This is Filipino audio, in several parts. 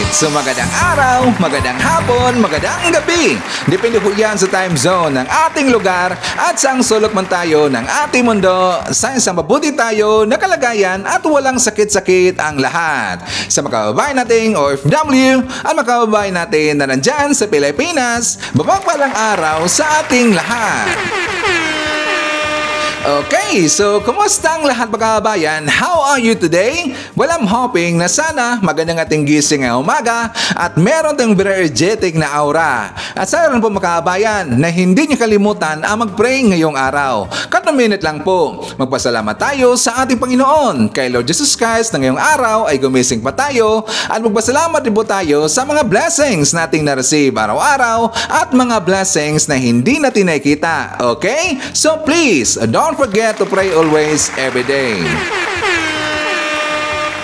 So magandang araw, magandang hapon, magandang gabi. Depende po yan sa time zone ng ating lugar at saang sulok man tayo ng ating mundo sa isang mabuti tayo na kalagayan at walang sakit-sakit ang lahat. Sa mga kababayan nating OFW at mga kababayan natin na nandyan sa Pilipinas, mapagpalang araw sa ating lahat. Okay, so kumusta ang lahat mga kababayan? How are you today? Well, I'm hoping na sana magandang ating gising ngayong umaga at meron tayong very energetic na aura. At sana rin po mga kababayan na hindi niyo kalimutan ang mag-pray ngayong araw. Kada minute lang po, magpasalamat tayo sa ating Panginoon kay Lord Jesus Christ na ngayong araw ay gumising pa tayo at magpasalamat din po tayo sa mga blessings nating na-receive araw-araw at mga blessings na hindi natin nakikita. Okay? So please, don't forget to pray always, every day.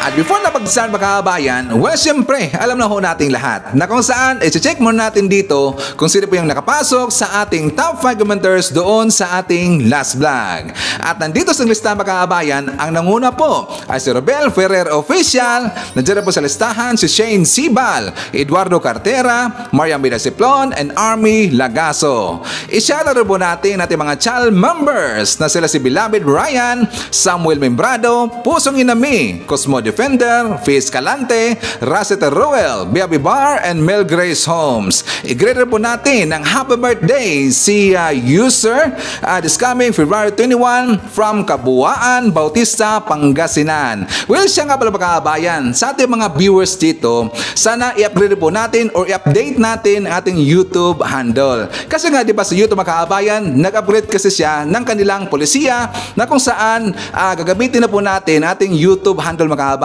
At before na pag-start mga kababayan, well, siyempre, alam na ho nating lahat na kung saan, i-check muna natin dito kung sino po yung nakapasok sa ating top 5 commenters doon sa ating last vlog. At nandito sa lista mga kababayan, ang nanguna po ay si Robel Ferrer Official, nandiyan po sa listahan si Shane Sibal, Eduardo Cartera, Mariam Bidasiplon, and Army Lagaso. I-shoutout po natin mga channel members na sila si Beloved Ryan, Samuel Membrado, Pusong Inami, Cosmo Defender, Fiz Calante, Rosetta Ruel, Biabi Bar, and Mel Grace Holmes. I-greet po natin ng happy birthday si user this coming February 21 from Kabuuan, Bautista, Pangasinan. Well, siya nga pala mga kababayan, sa ating mga viewers dito, sana i-upgrade po natin or i-update natin ang ating YouTube handle. Kasi nga, di ba sa YouTube mga kababayan, nag-upgrade kasi siya ng kanilang polisiya na kung saan gagamitin na po natin ating YouTube handle mga kababayan.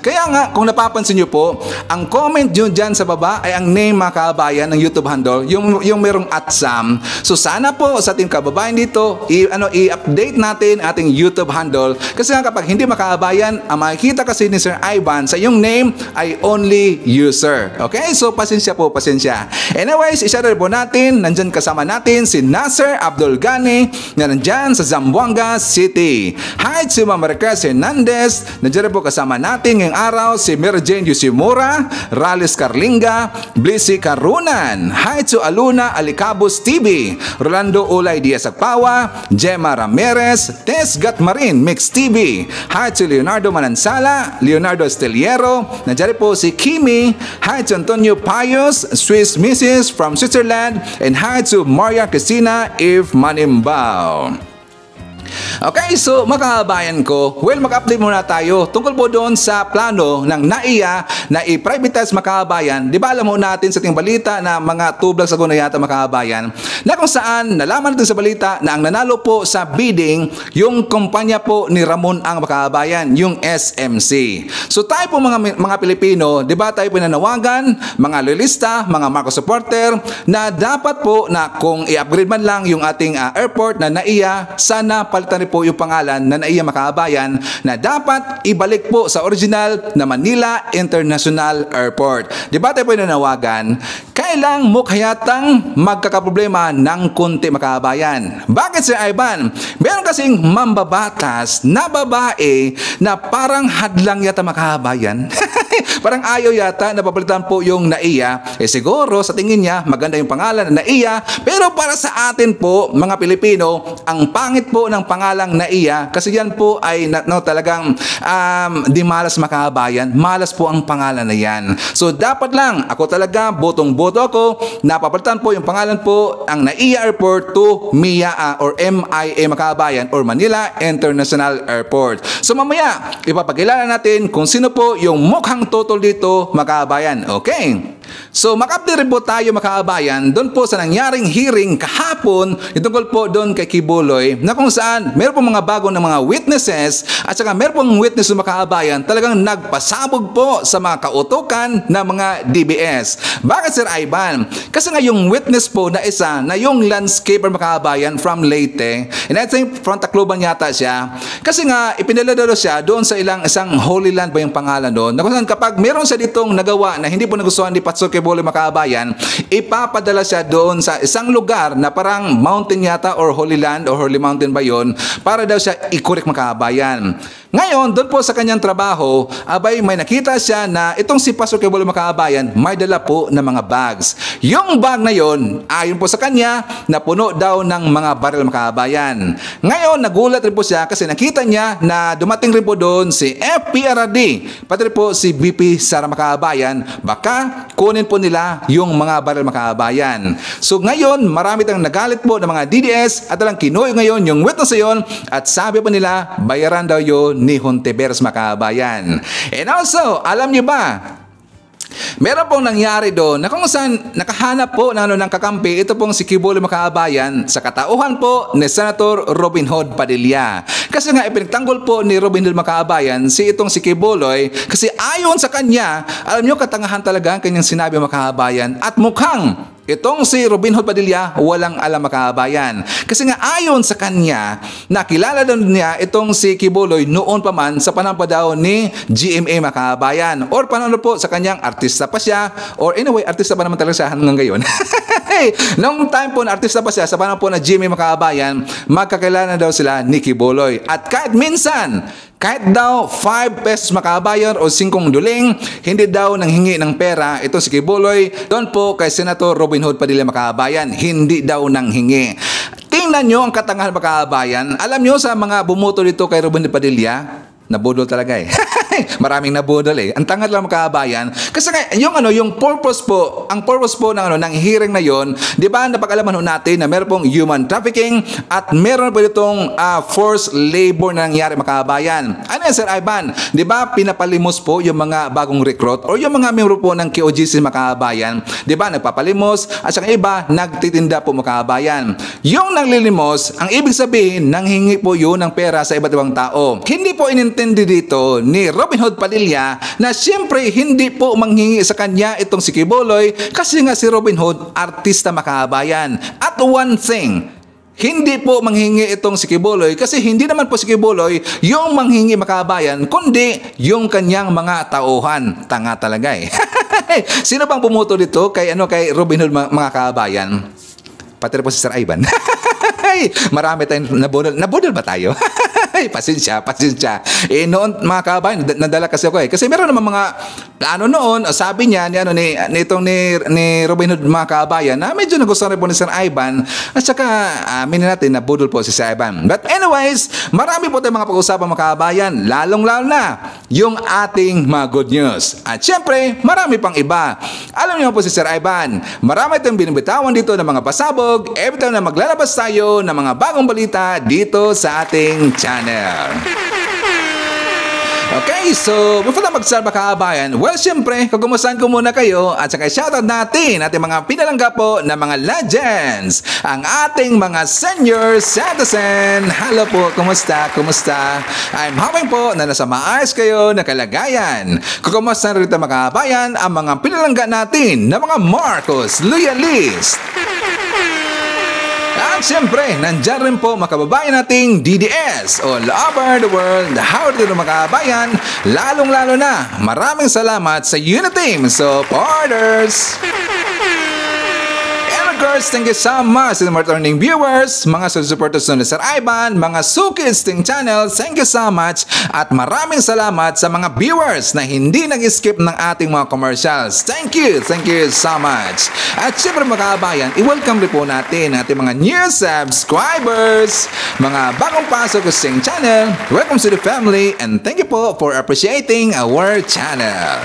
Kaya nga, kung napapansin nyo po, ang comment nyo dyan sa baba ay ang name mga kababayan ng YouTube handle, yung merong @sam. So sana po sa ating kababayan dito, i-update natin ating YouTube handle. Kasi nga kapag hindi makababayan, ang makikita kasi ni Sir Ivan sa yung name ay only user. Okay? So pasensya po, pasensya. Anyways, i-share po natin, nandyan kasama natin si Nasser Abdul Ghani na nandyan sa Zamboanga City. Hi to Ma'am Maricruz Hernandez, nandyan po kasama natin ngayong araw si Mary Jane Yusimura, Ralis Carlinga, Blissy Carunan. Hi to Aluna Alicabos TV, Rolando Ulay Diaz Agpawa, Gemma Ramirez, Tess Gatmarin Mix TV. Hi to Leonardo Manansala, Leonardo Esteliero, nandiyan po si Kimi. Hi to Antonio Payos, Swiss Mrs. from Switzerland, and hi to Maria Cristina If Manimbao. Okay, so mga kababayan ko, well, mag-update muna tayo tungkol po doon sa plano ng NAIA na i-privatize mga kababayan. Di ba alam mo natin sa ating balita na mga 2 vlogs ago na yata mga kababayan, na kung saan nalaman natin sa balita na ang nanalo po sa bidding yung kumpanya po ni Ramon ang mga kababayan, yung SMC. So tayo po mga Pilipino, di ba tayo pinanawagan, mga loyalista, mga Marcos supporter, na dapat po na kung i-upgrade man lang yung ating airport na NAIA, sana palitan rin po yung pangalan na NAIA Makabayan na dapat ibalik po sa original na Manila International Airport. Di ba tayo po nanawagan? Kailang mukhayatang magkakaproblema ng konti makabayan. Bakit Sir Ivan? Meron kasing mambabatas na babae na parang hadlang yata makabayan. Parang ayaw yata na papalitan po yung NAIA. Siguro sa tingin niya maganda yung pangalan na NAIA, pero para sa atin po mga Pilipino, ang pangit po ng pangalang NAIA kasi yan po ay talagang di malas makabayan. Malas po ang pangalan na yan. So dapat lang ako talaga botong-boto ako na papalitan po yung pangalan po ang NAIA Airport to MIA or MIA makabayan or Manila International Airport. So mamaya ipapakilala natin kung sino po yung mukhang total dito makabayan. Okay? So makapti rin po tayo makabayan doon po sa nangyaring hearing kahapon itungkol po doon kay Kibuloy na kung saan meron po mga bago ng mga witnesses at saka meron pong witness ng makabayan talagang nagpasabog po sa mga kautukan ng mga DBS. Bakit Sir Ivan? Kasi nga yung witness po na isa na yung landscaper makabayan from Leyte, and I think from Tacloban yata siya, kasi nga ipinalala siya doon sa isang Holy Land ba yung pangalan doon na kung saan kapag meron siya ditong nagawa na hindi po nagustuhan ni Patso Sukibuloy mga kababayan, ipapadala siya doon sa isang lugar na parang mountain yata or Holy Land or Holy Mountain ba yun, para daw siya i-correct mga kababayan. Ngayon, doon po sa kanyang trabaho, abay may nakita siya na itong si Pastor Kibuloy mga kababayan, may dala po ng mga bags. Yung bag na yon, ayon po sa kanya, napuno daw ng mga baril mga kababayan. Ngayon, nagulat rin po siya kasi nakita niya na dumating rin po doon si FPRD, pati rin po si BP Sara mga kababayan, baka kunin po nila yung mga baril mga kababayan. So ngayon, marami tang nagalit po ng mga DDS at talang kinuha ngayon yung witness yon at sabi pa nila, bayaran daw yun ni Hontiveros mga kababayan. And also, alam niyo ba, meron pong nangyari doon na kung saan nakahanap po ng kakampi ito pong si Kibuloy mga kababayan sa katauhan po ni Senator Robin Hood Padilla. Kasi nga ipinagtanggol po ni Robin Hood mga kababayan si itong si Kibuloy kasi ayon sa kanya, alam niyo katangahan talaga ang kanyang sinabi mga kababayan at mukhang itong si Robin Hood Padilla walang alam mga kababayan. Kasi nga ayon sa kanya, nakilala daw niya itong si Kibuloy noon pa man sa panahon pa daw ni GMA mga kababayan. Or panahon po sa kanyang artista pa siya. Or anyway, artista pa naman talaga siya hanggang ngayon. Nung time po na artista pa siya, sa panahon po na GMA mga kababayan, magkakilala daw sila ni Kibuloy. At kahit minsan, kahit daw 5 pesos makabayan o 5 duling, hindi daw nanghingi ng pera ito si Kibuloy doon po kay Senator Robin Hood Padilla makabayan. Hindi daw nanghingi. Tingnan nyo ang katangahan makabayan. Alam nyo sa mga bumoto dito kay Robin Hood Padilla, nabudol talaga eh. Maraming nabudol eh. Ang tangad lang mga kababayan. Kasi yung purpose po, ang purpose po ng hearing na yon, di ba napag-alaman natin na meron pong human trafficking at meron po itong forced labor na nangyari mga kababayan. Ano yan Sir Ivan? Di ba pinapalimos po yung mga bagong recruit o yung mga membro po ng KOGC mga kababayan? Di ba nagpapalimos at saka iba nagtitinda po mga kababayan. Yung nanglilimos, ang ibig sabihin, nanghingi po yun ng pera sa iba't ibang tao. Hindi po inintindi dito ni Robin Hood Padilla na siyempre hindi po manghingi sa kanya itong si Kibuloy kasi nga si Robin Hood artista makabayan. At one thing, hindi po manghingi itong si Kibuloy kasi hindi naman po si Kibuloy yung manghingi makabayan kundi yung kanyang mga tauhan. Tanga talaga eh. Sino bang bumuto dito kay Robin Hood mga kabayan? Pati po si Sir Ivan. Marami tayong nabudol. Nabudol ba tayo? Pasensya. Noon mga kabayan, nadala kasi ako eh. Kasi meron naman mga plano noon, sabi niya ni Robin Hood mga kabayan na medyo nagustuhan rin po ni Sir Ivan at saka aminin natin nabudol po si Sir Ivan. But anyways, marami po tayong mga pag-usapan mga kabayan, lalong-lalo na yung ating mga good news. At syempre, marami pang iba. Alam niyo po si Sir Ivan, marami tayong binibitawan dito ng mga pasabog every time na maglalabas tayo ng mga bagong balita dito sa ating channel. Okay, so before na mag-start mga kabayan, well, syempre, kagumustahan ko muna kayo at saka shoutout natin ating mga pinalangga po na mga legends, ang ating mga senior citizen. Hello po, kumusta? I'm hoping po na nasa maayos kayo na kalagayan. Kagumustahan rito mga kabayan ang mga pinalangga natin na mga Marcos Loyalist. At siyempre, nandyan rin po mga kababayan nating DDS all over the world. How do you mga kababayan? Lalong-lalo na, maraming salamat sa Uniteam supporters. And of course, thank you so much to the returning viewers, mga supporters ni Sir Ivan, mga Sukids Ting Channel, thank you so much. At maraming salamat sa mga viewers na hindi nag-skip ng ating mga commercials. Thank you so much. At syempre mga kabayan, i-welcome rin po natin ating mga new subscribers, mga bagong pasok sa Ting Channel. Welcome to the family and thank you po for appreciating our channel.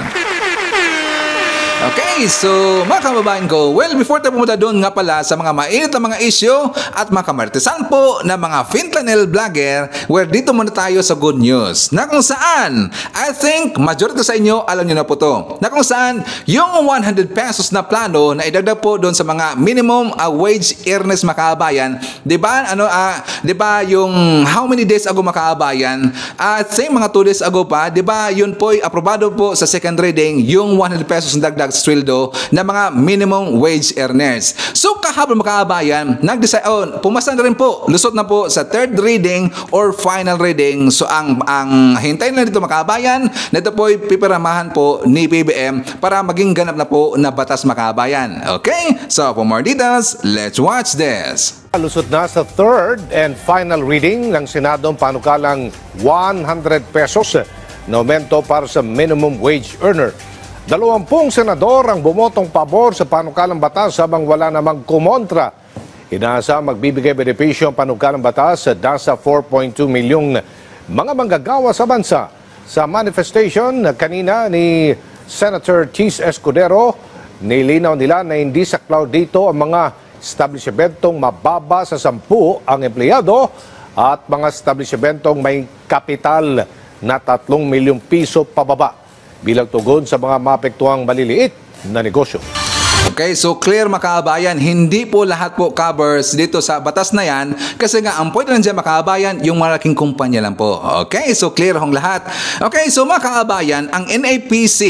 Okay, so mga kababayan ko, well, before tayo pumunta doon nga pala sa mga mainit na mga issue at mga kamartisan po na mga fentanyl vlogger, where dito muna tayo sa good news. Na kung saan, I think, majority sa inyo, alam nyo na po to. Na kung saan, yung 100 pesos na plano na idagdag po doon sa mga minimum wage earners makabayan, di ba, yung how many days ago makabayan, I think mga 2 days ago pa, di ba, yun po ay aprobado po sa second reading, yung 100 pesos na dagdag sweldo sweldo ng mga minimum wage earners. So kahapon mga kababayan, pumasa na rin po, lusot na po sa third reading or final reading. So ang hintayin na dito mga kababayan, na ito po pipiramahan po ni PBM para maging ganap na po na batas mga kababayan. Okay? So for more details, let's watch this. Lusot na sa third and final reading ng Senadong panukalang 100 pesos na aumento para sa minimum wage earner. 20 senador ang bumotong pabor sa panukalang batas habang wala namang kumontra. Inaasa magbibigay benepisyo ang panukalang batas sa nasa 4.2 milyong mga manggagawa sa bansa. Sa manifestation kanina ni Senator Chis Escudero, nilinaw nila na hindi saklaw dito ang mga establishmentong mababa sa 10 ang empleyado at mga establishmentong may kapital na 3 milyong piso pababa bilang tugon sa mga maapektuhang maliliit na negosyo. Okay, so clear mga kababayan, hindi po lahat po covers dito sa batas na yan kasi nga ang point lang dyan mga kababayan, yung malaking kumpanya lang po. Okay, so clear hong lahat. Okay, so mga kababayan, ang NAPC,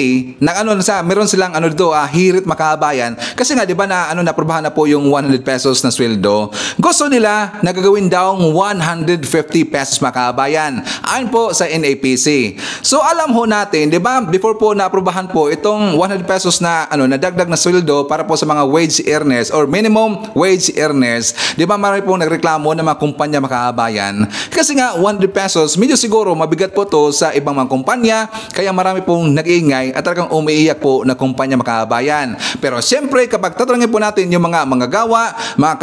meron silang dito, hirit mga kababayan kasi nga di ba na naprobahan na po yung 100 pesos na sweldo. Gusto nila na gagawin daw 150 pesos mga kababayan. Ayon po sa NAPC. So alam ho natin, di ba, before po naprobahan po itong 100 pesos na nadagdag na sweldo para po sa mga wage earners or minimum wage earners, di ba marami pong nagreklamo ng mga kumpanya mga kababayan kasi nga 100 pesos, medyo siguro mabigat po to sa ibang mga kumpanya kaya marami pong nag-iingay at talagang umiiyak po na kumpanya mga kababayan. Pero siyempre kapag tatanungin po natin yung mga manggagawa, mga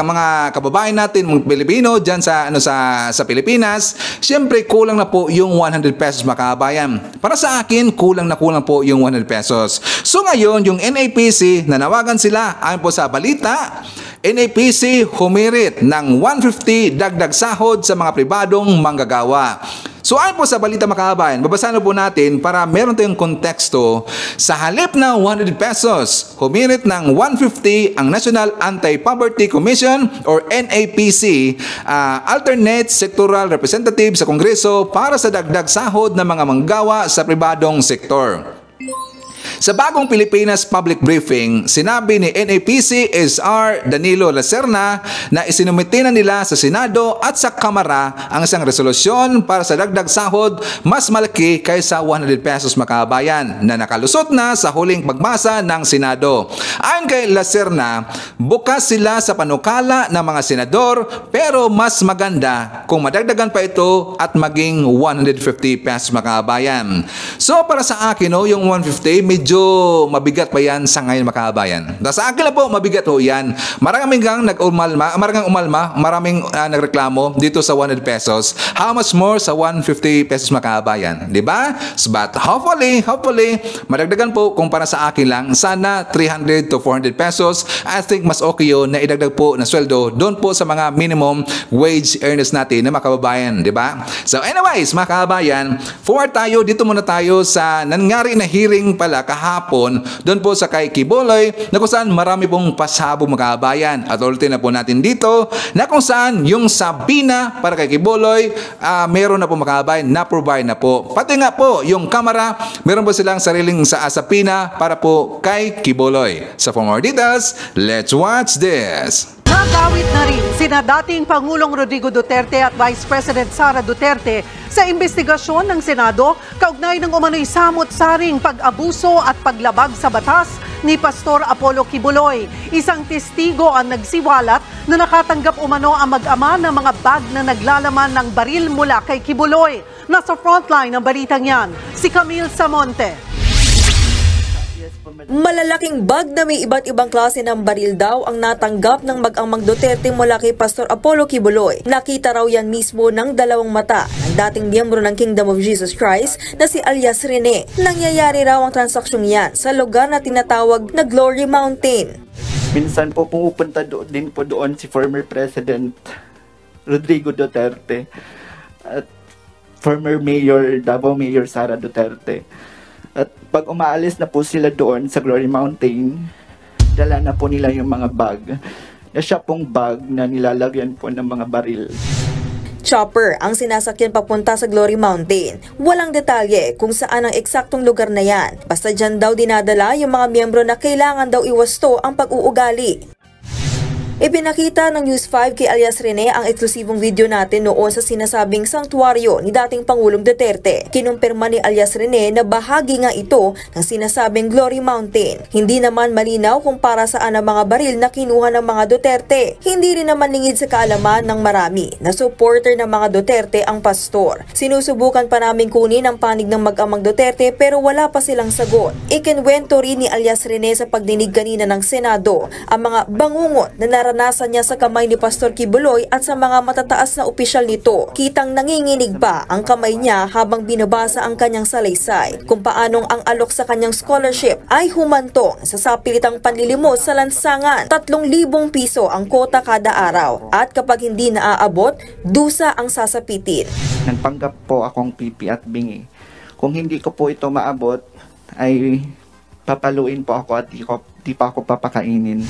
kababayan natin, mga Pilipino dyan sa Pilipinas, siyempre kulang na po yung 100 pesos mga kababayan. Para sa akin, kulang na po yung 100 pesos. So ngayon, yung NAPC nanawagan sila, ayon po sa balita, NAPC humirit ng 150 dagdag sahod sa mga pribadong manggagawa. So ayon po sa balita mga kababayan, babasahin po natin para meron tayong konteksto. Sa halip na 100 pesos, humirit ng 150 ang National Anti-Poverty Commission or NAPC, alternate sectoral representative sa Kongreso para sa dagdag sahod ng mga manggagawa sa pribadong sektor. Sa bagong Pilipinas Public Briefing, sinabi ni NAPC SR Danilo Lacerna na isinumite na nila sa Senado at sa Kamara ang isang resolusyon para sa dagdag sahod mas malaki kaysa 100 pesos mga kababayan na nakalusot na sa huling pagbasa ng Senado. Ayon kay Lacerna, bukas sila sa panukala ng mga senador pero mas maganda kung madagdagan pa ito at maging 150 pesos mga kababayan. So para sa akin, yung 150 medyo mabigat pa yan sa ngayon mga kababayan. Sa akin lang po, mabigat ho yan. Maraming nagreklamo dito sa 100 pesos. How much more sa 150 pesos mga kababayan? Diba? But hopefully, madagdagan po kung para sa akin lang, sana 300 to 400 pesos. I think mas okay yun na idagdag po na sweldo doon po sa mga minimum wage earners natin na mga kababayan. Diba? So anyways, mga kababayan, forward tayo, dito muna tayo sa nangyari na hearing pala kahapon doon po sa kay Quiboloy na kung saan marami pong pasabog mga kababayan. At ulitin na po natin dito na kung saan yung Sabina para kay Quiboloy meron na po mga kababayan na provide na po. Pati nga po yung Kamara, meron po silang sariling Sabina para po kay Quiboloy. So for more details, let's watch this. Nagawit na rin sina dating Pangulong Rodrigo Duterte at Vice President Sara Duterte sa investigasyon ng Senado kaugnay ng umano'y samot-saring pag-abuso at paglabag sa batas ni Pastor Apollo Quiboloy. Isang testigo ang nagsiwalat na nakatanggap umano ang mag-ama ng mga bag na naglalaman ng baril mula kay Quiboloy. Nasa frontline ng balitang yan, si Camille Samonte. Malalaking bag na may iba't ibang klase ng baril daw ang natanggap ng mag-amang Duterte mula kay Pastor Apollo Quiboloy. Nakita raw yan mismo ng dalawang mata ng dating miyembro ng Kingdom of Jesus Christ na si alias Rene. Nangyayari raw ang transaksyong yan sa lugar na tinatawag na Glory Mountain. Minsan po pumupunta din po doon si former President Rodrigo Duterte at former Mayor, Davao Mayor Sara Duterte. At pag umaalis na po sila doon sa Glory Mountain, dala na po nila yung mga bag. Na siya pong bag na nilalagyan po ng mga baril. Chopper ang sinasakyan papunta sa Glory Mountain. Walang detalye kung saan ang eksaktong lugar na yan. Basta dyan daw dinadala yung mga miyembro na kailangan daw iwasto ang pag-uugali. Ipinakita ng News 5 kay alias Rene ang eksklusibong video natin noon sa sinasabing sanktuaryo ni dating Pangulong Duterte. Kinumpirma ni alias Rene na bahagi nga ito ng sinasabing Glory Mountain. Hindi naman malinaw kung para saan ang mga baril na kinuha ng mga Duterte. Hindi rin naman lingid sa kaalaman ng marami na supporter ng mga Duterte ang pastor. Sinusubukan pa namin kunin ang panig ng mag-amang Duterte pero wala pa silang sagot. Ikinwento rin ni alias Rene sa pagdinig kanina ng Senado ang mga bangungot na naranasan niya sa kamay ni Pastor Quiboloy at sa mga matataas na opisyal nito. Kitang nanginginig pa ang kamay niya habang binabasa ang kanyang salaysay kung paanong ang alok sa kanyang scholarship ay humantong sa sapilitang panlilimos sa lansangan. 3,000 piso ang kota kada araw at kapag hindi naaabot, dusa ang sasapitin. Nagpanggap po akong pipi at bingi. Kung hindi ko po ito maabot, ay papaluin po ako at di pa ako papakainin.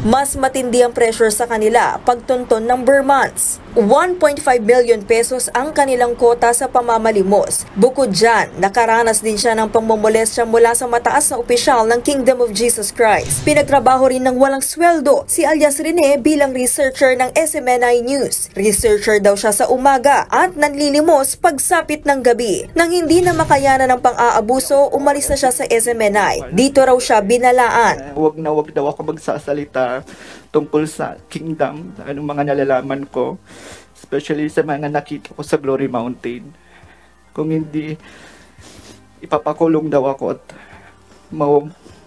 Mas matindi ang pressure sa kanila pagtunton ng Burmans. 1.5 million pesos ang kanilang kota sa pamamalimos. Bukod dyan, nakaranas din siya ng pangmomolestya mula sa mataas na opisyal ng Kingdom of Jesus Christ. Pinagtrabaho rin ng walang sweldo si alias Rene bilang researcher ng SMNI News. Researcher daw siya sa umaga at nanlilimos pagsapit ng gabi. Nang hindi na makayanan ng pang-aabuso, umalis na siya sa SMNI. Dito raw siya binalaan. Wag daw ako magsasalita tungkol sa kingdom, anong mga nalalaman ko, especially sa mga nakita ko sa Glory Mountain. Kung hindi, ipapakulong daw ako at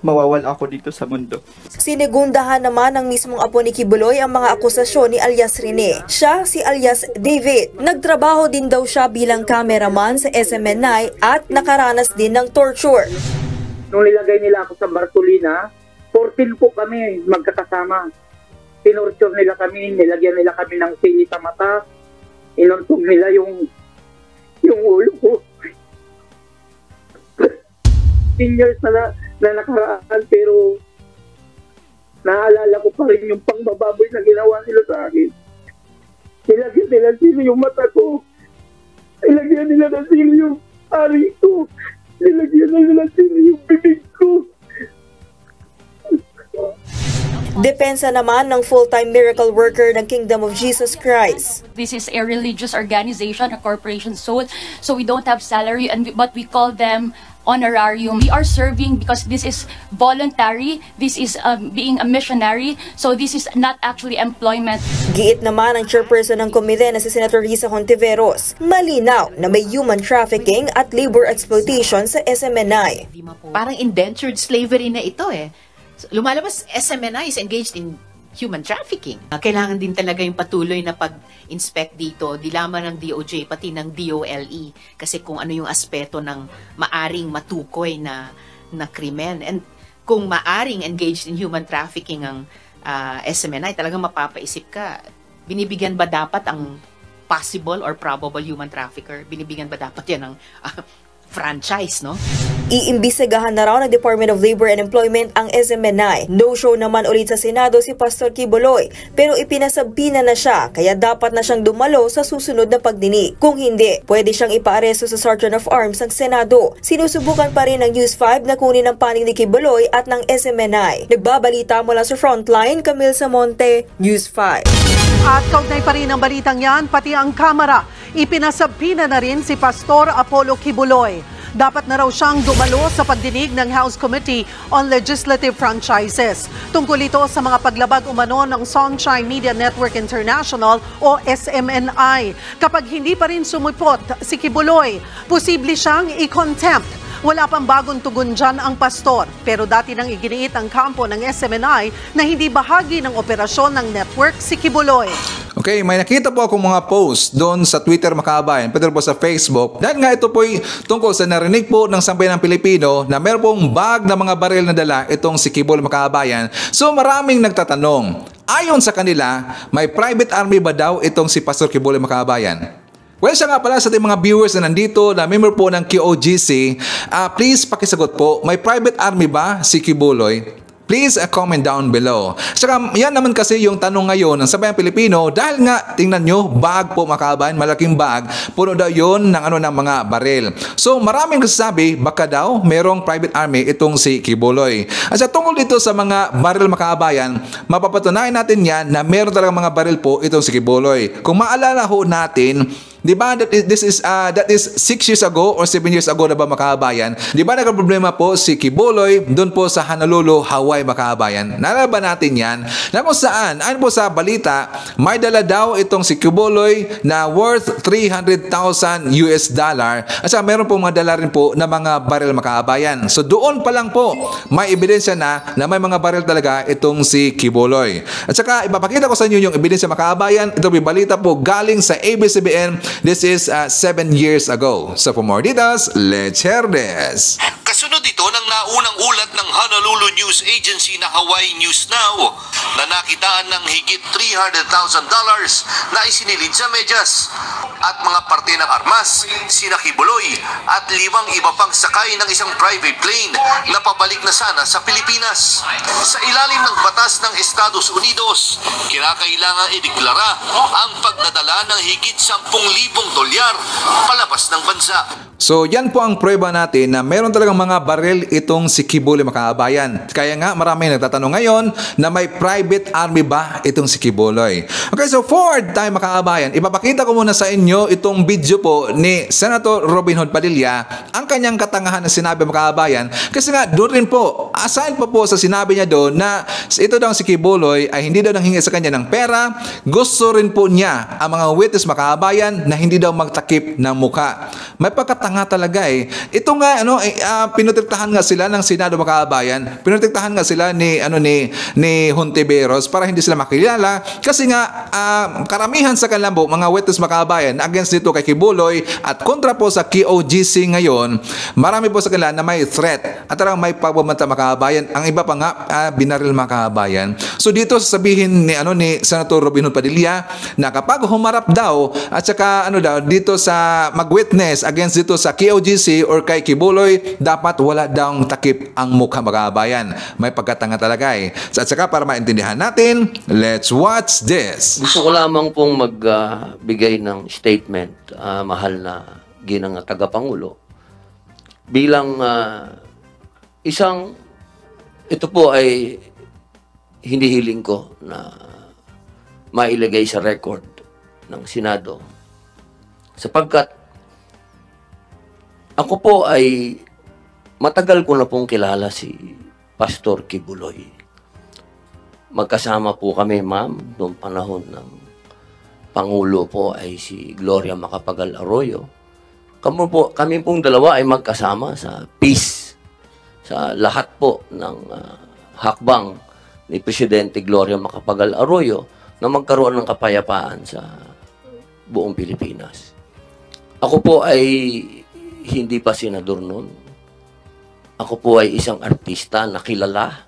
mawawala ako dito sa mundo. Sinigundahan naman ng mismong apo ni Quiboloy ang mga akusasyon ni alias Rene. Siya si alias David. Nagtrabaho din daw siya bilang cameraman sa SMNI at nakaranas din ng torture. Nung nilagay nila ako sa Bartolina, 14 po kami magkakasama. Tinorture nila kami, nilagyan nila kami ng sili sa mata, inuntog nila yung ulo ko. 10 years na nakaraan, pero naalala ko pa rin yung pangbababoy na ginawa nila sa akin. Nilagyan nila sili yung mata ko, nilagyan nila ng sili yung ari ko, nilagyan nila ng sili yung bibig ko. Depensa naman ng full-time miracle worker ng Kingdom of Jesus Christ. This is a religious organization, a corporation soul, so we don't have salary, but we call them honorarium. We are serving because this is voluntary, this is being a missionary, so this is not actually employment. Giit naman ang chairperson ng komite na si Senator Risa Hontiveros, malinaw na may human trafficking at labor exploitation sa SMNI. Parang indentured slavery na ito eh. Lumalabas, SMNI is engaged in human trafficking. Kailangan din talaga yung patuloy na pag-inspect dito, di lamang ng DOJ, pati ng DOLE, kasi kung ano yung aspeto ng maaring matukoy na krimen. And kung maaring engaged in human trafficking ang SMNI, talagang mapapaisip ka, binibigyan ba dapat ang possible or probable human trafficker? Binibigyan ba dapat yan ng franchise, no? Iimbestigahan na raw ng Department of Labor and Employment ang SMNI. No-show naman ulit sa Senado si Pastor Quiboloy, pero ipinasabina na siya, kaya dapat na siyang dumalo sa susunod na pagdinig. Kung hindi, pwede siyang ipaaresto sa Sergeant of Arms ng Senado. Sinusubukan pa rin ng News 5 na kunin ang panig ni Quiboloy at ng SMNI. Nagbabalita mula sa Frontline, Camille Samonte, News 5. At kaugnay pa rin ang balitang yan, pati ang Kamara. Ipinasabina na rin si Pastor Apollo Quiboloy. Dapat na raw siyang dumalo sa pagdinig ng House Committee on Legislative Franchises. Tungkol ito sa mga paglabag umano ng Sunshine Media Network International o SMNI. Kapag hindi pa rin sumipot si Quiboloy, posible siyang i-contempt. Wala pang bagong tugon dyan ang pastor, pero dati nang iginiit ang kampo ng SMNI na hindi bahagi ng operasyon ng network si Quiboloy. Okay, may nakita po akong mga post doon sa Twitter mga kabayan, pati po sa Facebook. Dahil nga ito po'y tungkol sa narinig po ng sambayanang Pilipino na meron pong bag na mga baril na dala itong si Quiboloy mga kabayan. So maraming nagtatanong, ayon sa kanila, may private army ba daw itong si Pastor Quiboloy mga kabayan? Well, siya nga pala sa ating mga viewers na nandito na member po ng QOGC, please pakisagot po, may private army ba si Quiboloy? Please comment down below. Saka yan naman kasi yung tanong ngayon ng sabayang Pilipino dahil nga tingnan nyo, bag po mga kabayan, malaking bag, puno daw yun ng, ng mga baril. So maraming nagsasabi, baka daw merong private army itong si Kibuloy. At sa tungkol dito sa mga baril mga kabayan, mapapatunayan natin yan na meron talagang mga baril po itong si Kibuloy. Kung maalala ho natin, di ba that is 6 years ago or 7 years ago na ba mga kabayan? Di ba nagka-problema po si Kibuloy doon po sa Honolulu, Hawaii mga kabayan? Nalala ba natin yan? Na kung saan, ano po sa balita, may dala daw itong si Kibuloy na worth $300,000 at saka meron po mga dala rin po na mga baril mga kabayan. So doon pa lang po, may ebidensya na may mga baril talaga itong si Kibuloy. At saka ipapakita ko sa inyo yung ebidensya mga kabayan. Ito may balita po galing sa ABS-CBN. This is 7 years ago. So for more details, let's hear this. Kasunod ito ng naunang ulat ng Honolulu News Agency na Hawaii News Now na nakitaan ng higit $300,000 na isinilid sa medyas at mga parte ng armas, sina Kibuloy at 5 iba pang sakay ng isang private plane na pabalik na sana sa Pilipinas. Sa ilalim ng batas ng Estados Unidos, kinakailangan ideklara ang pagdadala ng higit $10,000 palabas ng bansa. So yan po ang prueba natin na meron talagang mga baril itong si Kibuloy mga kabayan. Kaya nga marami nagtatanong ngayon na may private army ba itong si Kibuloy. Okay, so forward tayo mga kabayan. Ipapakita ko muna sa inyo itong video po ni Senator Robin Hood Padilla, ang kanyang katangahan na sinabi mga kabayan. Kasi nga doon rin po, aside pa po sa sinabi niya doon na ito daw si Kibuloy ay hindi daw nanghingi sa kanya ng pera. Gusto rin po niya ang mga witness mga kabayan na hindi daw magtakip ng mukha. May pagkatanga talaga eh. Ito nga pinotektahan nga sila ng Senado mga kabayan. Pinotektahan nga sila ni Hontiveros para hindi sila makilala kasi nga karamihan sa kanilang mga witness mga kabayan against dito kay Kibuloy at kontra po sa KOGC ngayon, marami po sa kanila na may threat at talagang may pagbabanta mga kabayan. Ang iba pa nga binaril mga kabayan. So dito sasabihin ni Senator Robin Hood Padilla na kapag humarap daw at saka dito sa mag-witness against dito sa KOGC or kay Kibuloy, dapat wala daw takip ang mukha mga kabayan. May pagkatanga talaga eh. At saka para maintindihan natin, let's watch this. Gusto ko lamang pong magbigay ng statement, mahal na ginang tagapangulo. Bilang ito po ay hinihiling ko na mailagay sa record ng Senado. Sapagkat ako po ay matagal ko na pong kilala si Pastor Kibuloy. Magkasama po kami, ma'am, noong panahon ng Pangulo po ay si Gloria Macapagal Arroyo. Kami pong dalawa ay magkasama sa peace, sa lahat po ng hakbang ni Presidente Gloria Macapagal Arroyo na magkaroon ng kapayapaan sa buong Pilipinas. Ako po ay hindi pa senador noon. Ako po ay isang artista na kilala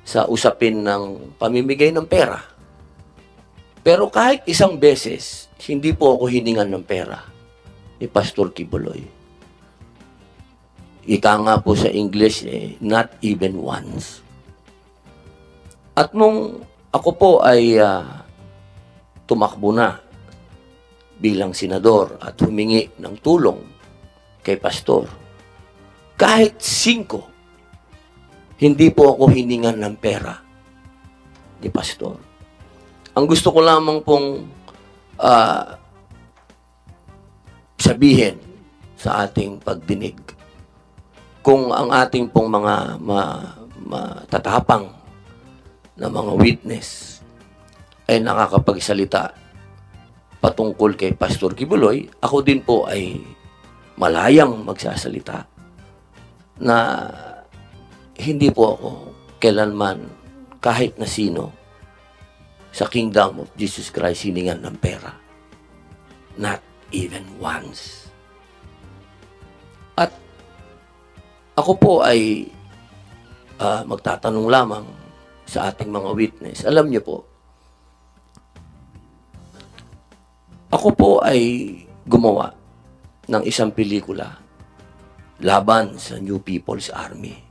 sa usapin ng pamimigay ng pera. Pero kahit isang beses, hindi po ako hiningan ng pera ni Pastor Kibuloy. Ika nga po sa English, not even once. At nung ako po ay tumakbo na bilang senador at humingi ng tulong kay Pastor, kahit 5, hindi po ako hiningan ng pera ni Pastor. Ang gusto ko lamang pong sabihin sa ating pagdinig, kung ang ating pong mga matatapang na mga witness ay nakakapagsalita patungkol kay Pastor Kibuloy, ako din po ay malayang magsasalita na hindi po ako kailanman kahit na sino sa Kingdom of Jesus Christ hiningan ng pera. Not even once. At ako po ay magtatanong lamang sa ating mga witness. Alam niyo po, ako po ay gumawa ng isang pelikula laban sa New People's Army.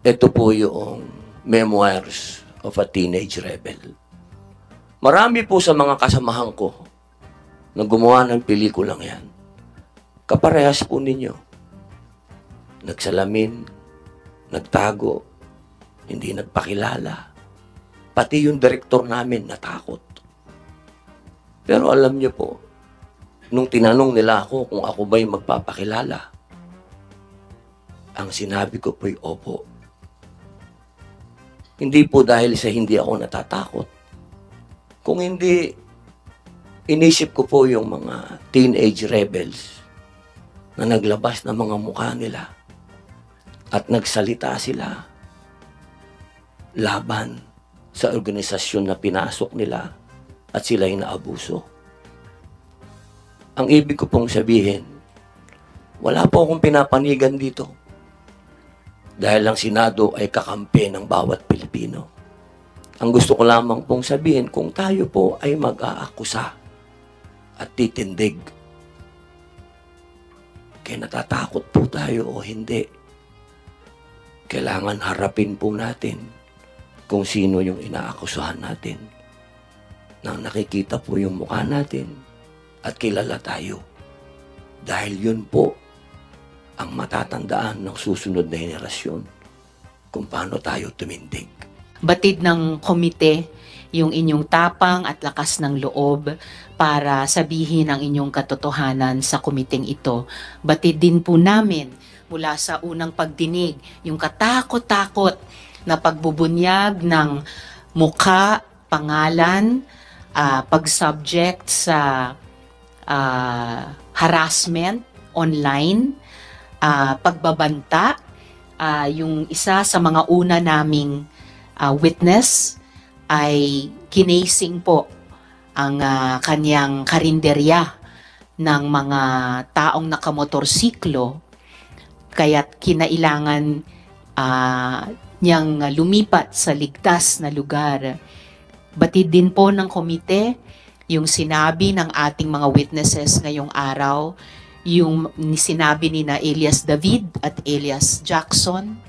ito po yung Memoirs of a Teenage Rebel. Marami po sa mga kasamahan ko na gumawa ng pelikulang yan. Kaparehas po ninyo. Nagsalamin, nagtago, hindi nagpakilala. Pati yung direktor namin natakot. Pero alam niyo po, nung tinanong nila ako kung ako ba'y magpapakilala, ang sinabi ko po'y opo. Hindi po dahil sa hindi ako natatakot. Kung hindi, inisip ko po yung mga teenage rebels na naglabas ng mga mukha nila at nagsalita sila laban sa organisasyon na pinasok nila at sila'y naabuso. Ang ibig ko pong sabihin, wala po akong pinapanigan dito. Dahil ang Senado ay kakampi ng bawat Pilipino. Ang gusto ko lamang pong sabihin, kung tayo po ay mag-aakusa at titindig, kaya natatakot po tayo o hindi, kailangan harapin po natin kung sino yung inaakusahan natin. Nang nakikita po yung mukha natin at kilala tayo. Dahil yun po ang matatandaan ng susunod na henerasyon kung paano tayo tumindig. Batid ng komite yung inyong tapang at lakas ng loob para sabihin ang inyong katotohanan sa komiteng ito. Batid din po namin mula sa unang pagdinig yung katakot-takot na pagbubunyag ng mukha, pangalan, pag-subject sa harassment online, pagbabanta. Yung isa sa mga una naming witness ay kinasing po ang kanyang karinderya ng mga taong nakamotorsiklo, kaya't kinailangan niyang lumipat sa ligtas na lugar. Batid din po ng komite yung sinabi ng ating mga witnesses ngayong araw, yung sinabi ni na Elias David at Elias Jackson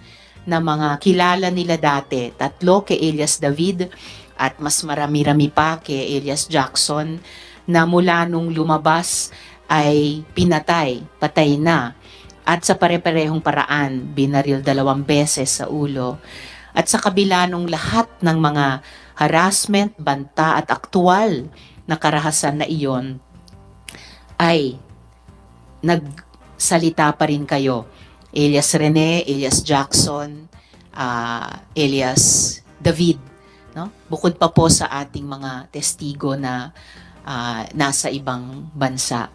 na mga kilala nila dati, 3 kay Elias David at mas marami-rami pa kay Elias Jackson, na mula nung lumabas ay pinatay, patay na, at sa pare-parehong paraan binaril 2 beses sa ulo. At sa kabila nung lahat ng mga harassment, banta at aktual na karahasan na iyon, ay nagsalita pa rin kayo. Elias Rene, Elias Jackson, Elias David, no? Bukod pa po sa ating mga testigo na nasa ibang bansa.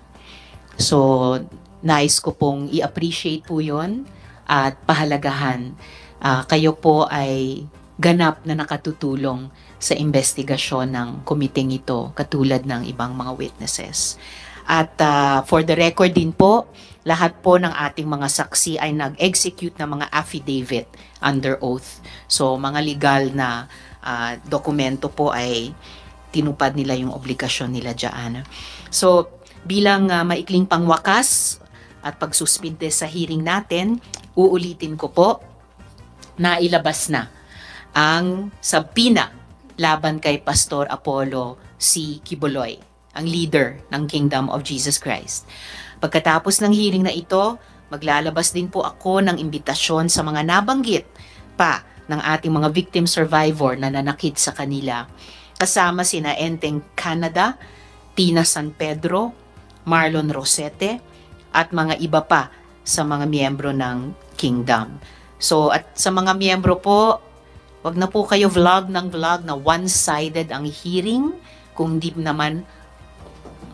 So, nais ko pong i-appreciate po yun at pahalagahan. Kayo po ay ganap na nakatutulong sa investigasyon ng komiteng ito, katulad ng ibang mga witnesses. At for the record din po, lahat po ng ating mga saksi ay nag-execute ng mga affidavit under oath. So, mga legal na dokumento po ay tinupad nila yung obligasyon nila dyan. So, bilang maikling pangwakas at pagsuspinde sa hearing natin, uulitin ko po na ilabas na ang subpoena laban kay Pastor Apollo C. Quiboloy, ang leader ng Kingdom of Jesus Christ. Pagkatapos ng hearing na ito, maglalabas din po ako ng imbitasyon sa mga nabanggit pa ng ating mga victim survivor na nanakit sa kanila. Kasama sina Enteng Canada, Tina San Pedro, Marlon Rosete, at mga iba pa sa mga miyembro ng Kingdom. So, at sa mga miyembro po, wag na po kayo vlog na one-sided ang hearing, kung di naman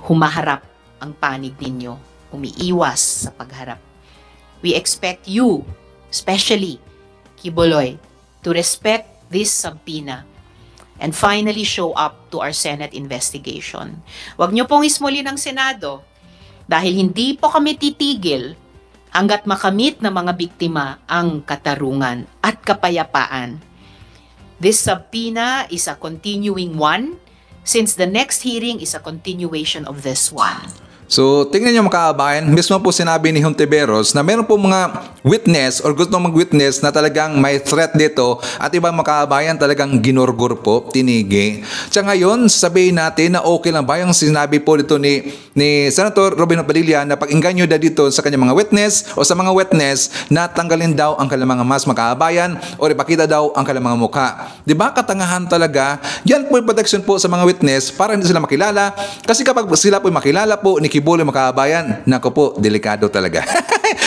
humaharap ang panig ninyo, umiiwas sa pagharap. We expect you, especially Quiboloy, to respect this subpoena and finally show up to our Senate investigation. Wag niyo pong ismuli ng Senado dahil hindi po kami titigil hanggat makamit ng mga biktima ang katarungan at kapayapaan. This subpoena is a continuing one since the next hearing is a continuation of this one. So, tingnan nyo mga kabayan, mismo po sinabi ni Hontiveros na meron po mga witness or gusto mag-witness na talagang may threat dito at ibang mga kabayan talagang ginurgur po, tinigi. Tsaka ngayon, sabihin natin na okay lang ba yung sinabi po dito ni Senator Robin Padilla na pag-inggan nyo na dito sa kanyang mga witness o sa mga witness na tanggalin daw ang kanilang mga mask, mga kabayan, o ipakita daw ang kanilang mga mukha. Diba? Katangahan talaga. Yan po yung protection po sa mga witness para hindi sila makilala. Kasi kapag sila po makilala po ni Kibuloy, mga kabayan, nako po, delikado talaga.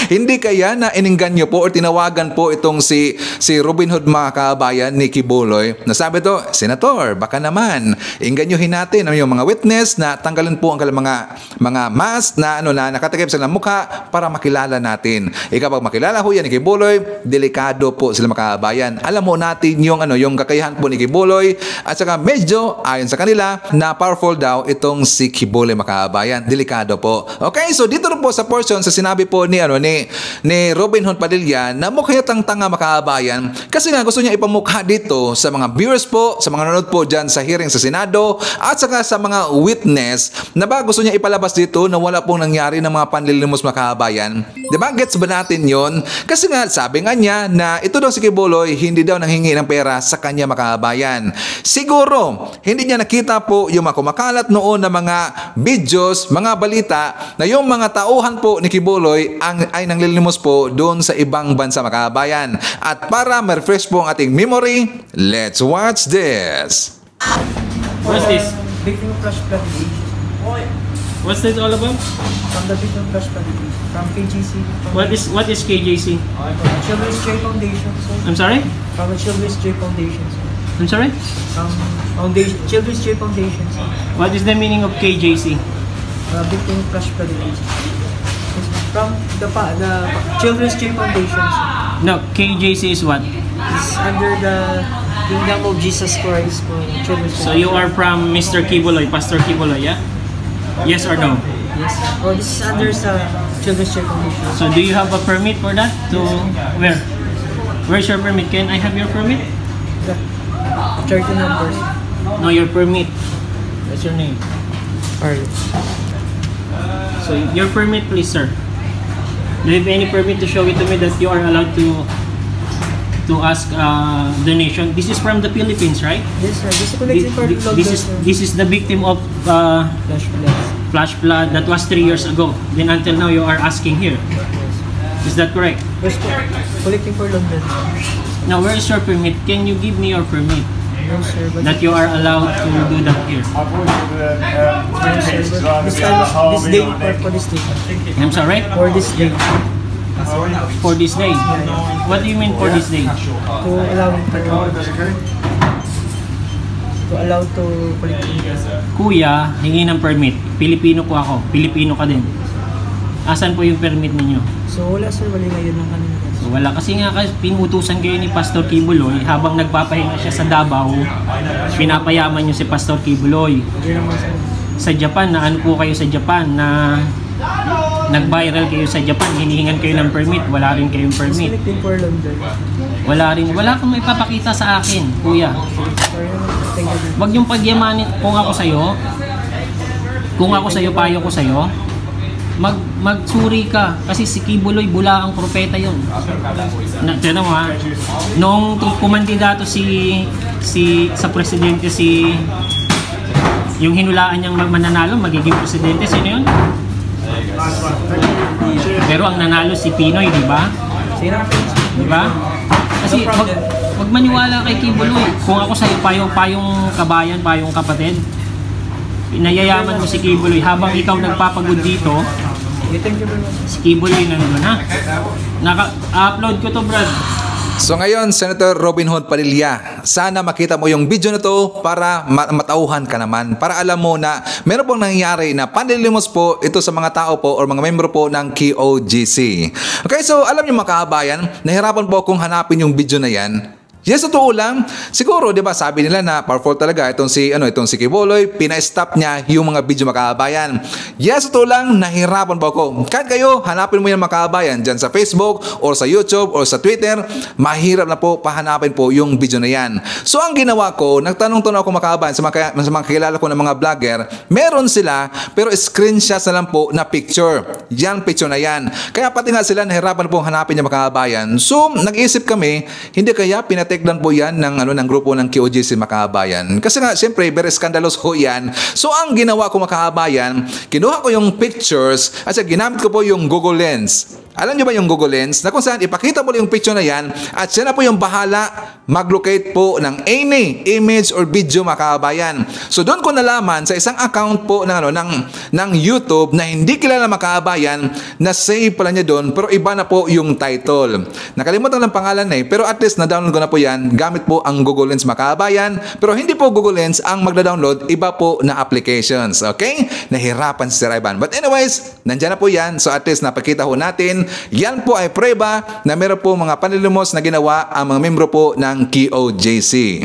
Hindi kaya na ininggan nyo po o tinawagan po itong si Robin Hood, mga kabayan, ni Kibuloy, na sabi to, Senator, baka naman, ingganyohin natin yung mga witness na tanggalin po ang kanilang mga mask na nakatakip sa mukha para makilala natin. Kapag makilala ho yan ni Kibuloy, delikado po sila, mga kabayan. Alam mo natin yung kakayahan po ni Kibuloy at saka medyo ayon sa kanila na powerful daw itong si Kibuloy, mga kabayan. Delikado po. Okay, so dito rin po sa portion sa sinabi po ni Robin Hood Padilla na mukha yatang tanga, mga kabayan, kasi nga gusto niya ipamukha dito sa mga viewers po, sa mga nanonood po dyan sa hearing sa Senado at saka sa mga witness na ba gusto niya ipalabas dito na wala pong nangyari ng mga panlilimos, mga kabayan. Diba? Gets ba natin yon? Kasi nga sabi nga niya na ito daw si Kibuloy hindi daw nanghingi ng pera sa kanya, mga kabayan. Siguro hindi niya nakita po yung mga kumakalat noon na mga videos, mga balita na yung mga tauhan po ni Kibuloy ay nanglilimos po doon sa ibang bansa, mga kabayan. At para ma-refresh po ang ating memory, let's watch this. What's this? Victim Flash Flood. What's this all about? From the Victim Flash Flood. From KJC. What is KJC? Children's J Foundation. I'm sorry? From the Children's J Foundation. I'm sorry? Children's J Foundation. What is the meaning of KJC? Victim Flash Flood. From the Children's J Foundation. No, KJC is what? It's under the Kingdom of Jesus Christ for Children's J. So you are from Mr. Kibuloy, Pastor Kibuloy, yeah? Yes or no? Yes. Oh, this is under sa Children's J Foundation. So do you have a permit for that? To where? Where's your permit? Can I have your permit? The 30 numbers. No, your permit. What's your name? Alright. So your permit, please, sir. Do you have any permit to show it to me that you are allowed to ask donation? This is from the Philippines, right? Yes, sir. This is the victim of flash flood that was 3 years ago. Then until now, you are asking here. Is that correct? Yes, collecting for London. Now, where is your permit? Can you give me your permit? No, sir, that you are allowed to do that here? This day for this day. I'm sorry? For this day. For this day? What do you mean for this day? To allow to collect. Kuya, hingi ng permit. Pilipino po ako. Pilipino ka din. Asan po yung permit ninyo? So wala, sir, wala ngayon ng kanina. So wala kasi nga pinutusan kayo ni Pastor Kibuloy habang nagpapahinga siya sa Davao. Pinapayaman niyo si Pastor Kibuloy. Sa Japan, na ano po kayo sa Japan na nag-viral kayo sa Japan, hinihingan kayo ng permit, wala rin kayong permit. Wala kang may papakita sa akin, kuya. Wag yung pagyamanin. Kung ako sa'yo, payo ko sa'yo, magsuri ka kasi si Kibuloy bulaang propeta yun. Tiyan mo ha, nung kumandidato sa presidente yung hinulaan niyang mananalo, magiging presidente, sino yun? Pero ang nanalo si Pinoy, di ba? Di ba? Kasi wag maniwala kay Kibuloy. Kung ako sa'yo, payong kabayan, payong kapatid, pinayayaman mo si Kibuloy habang ikaw nagpapagod dito. Si Kibuloy nandun, ha? Naka-upload ko to, Brad. So ngayon, Senator Robin Hood Padilla, sana makita mo yung video na to para matauhan ka naman, para alam mo na meron pong nangyayari na panlilimos po ito sa mga tao po o mga membro po ng KOGC. Okay, so alam niyo mga kabayan, nahirapan po akong hanapin yung video na yan. Yes, totoo lang. Siguro, 'di ba, sabi nila na powerful talaga itong si Kibuloy, pina-stop niya yung mga video makabayan. Yes, totoo lang, nahirapan po ako. Kahit kayo, hanapin mo yung makabayan diyan sa Facebook or sa YouTube or sa Twitter, mahirap na po pahanapin po yung video na yan. So ang ginawa ko, nagtanong-tanong ako makabayan sa mga kakilala ko ng mga vlogger, meron sila pero screenshots na lang po na picture. Yan picture na yan. Kaya pati nga sila nahirapan po hanapin yung makabayan. So nag-isip kami, hindi kaya pinateklan po yan ng grupo ng QOJC Makabayan. Kasi nga, siyempre, very scandalous ho yan. So, ang ginawa ko Makabayan, kinuha ko yung pictures at ginamit ko po yung Google Lens. Alam niyo ba yung Google Lens? Na kung saan ipakita mo yung picture na yan at siya na po yung bahala mag-locate po ng any image or video Makabayan. So, doon ko nalaman sa isang account po ng YouTube na hindi kilala Makabayan na save pala niya doon pero iba na po yung title. Nakalimutan lang pangalan pero at least na-download ko na po yan gamit po ang Google Lens Makabayan. Pero hindi po Google Lens ang magda-download, iba po na applications. Okay? Nahirapan si Sir Ivan. But anyways, nandyan na po yan. So at least napakita ho natin. Yan po ay prueba na meron po mga panlilimos na ginawa ang mga membro po ng QOJC.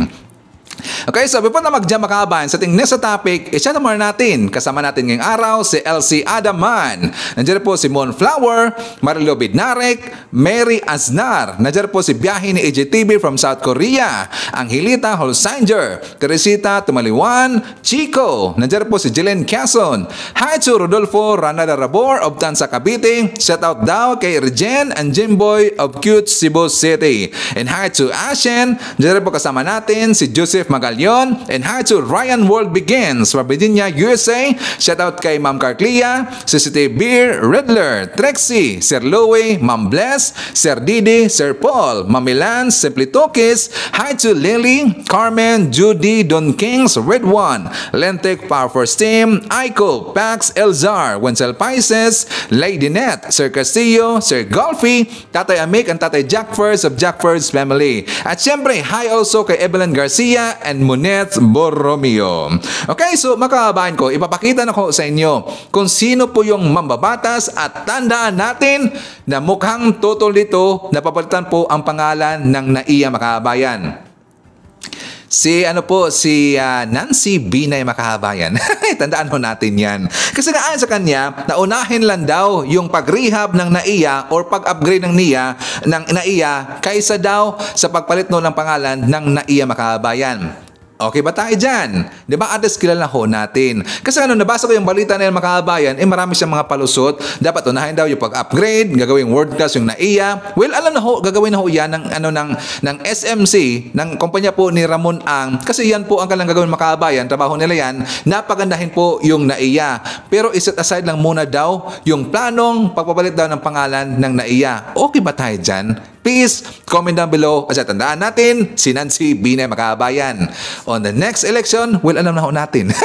Okay, so before na mag-jump Makabayan sa ating next topic, i-chat naman natin. Kasama natin ngayong araw si LC Adaman. Nandiyan po si Mon Flower, Marilo Bidnarek, Mary Aznar. Nandiyan po si Biyahe ni AJTV from South Korea, Angelita Holsinger, Teresita Tumaliwan, Chico. Nandiyan po si Jelen Quezon. Hi to Rodolfo Ranada Rabor of Tansa Cavite. Shout out daw kay Regen and Jimboy of Cute Cebu City. And hi to Ashen. Nandiyan po kasama natin si Joseph Magalion, and hi to Ryan World Begins from Virginia, USA. Shout out kay Ma'am Carclia, City Beer, Redler, Trexie, Sir Louie, Ma'am Bless, Sir Didi, Sir Paul, Ma'am Milan, Simply Tokis. Hi to Lily, Carmen, Judy, Don Kings, Red One, Lentek, Power for Steam, Aiko, Pax, Elzar, Wenzel Paises, Lady Net, Sir Castillo, Sir Golfy, Tatay Amik, and Tatay Jackfors of Jackfors family. At syempre, hi also kay Evelyn Garcia and Monet Borromeo. Okay, so Makabayan ko, ipapakita na ko sa inyo kung sino po yung mambabatas at tandaan natin na mukhang totoo dito napapalitan po ang pangalan ng NAIA Makabayan. Si Nancy Binay Makabayan. Tandaan ho natin yan. Kasi nga ayon sa kanya, naunahin lang daw yung pag-rehab ng NAIA or pag-upgrade ng NAIA kaysa daw sa pagpalit ng pangalan ng NAIA Makabayan. Okay ba tayo dyan? Di ba? At least kilala ho natin. Kasi nabasa ko yung balita na yung Makabayan, marami siyang mga palusot. Dapat unahin daw yung pag-upgrade, gagawing world class yung NAIA. Well, alam na ho, gagawin na ho yan ng SMC, ng kumpanya po ni Ramon Ang. Kasi yan po ang kailang gagawin Makabayan, trabaho nila yan, napagandahin po yung NAIA. Pero iset aside lang muna daw yung planong pagpapalit daw ng pangalan ng NAIA. Okay ba tayo dyan? Please comment down below at tandaan natin si Nancy Binay Makabayan. On the next election, alam na ho natin.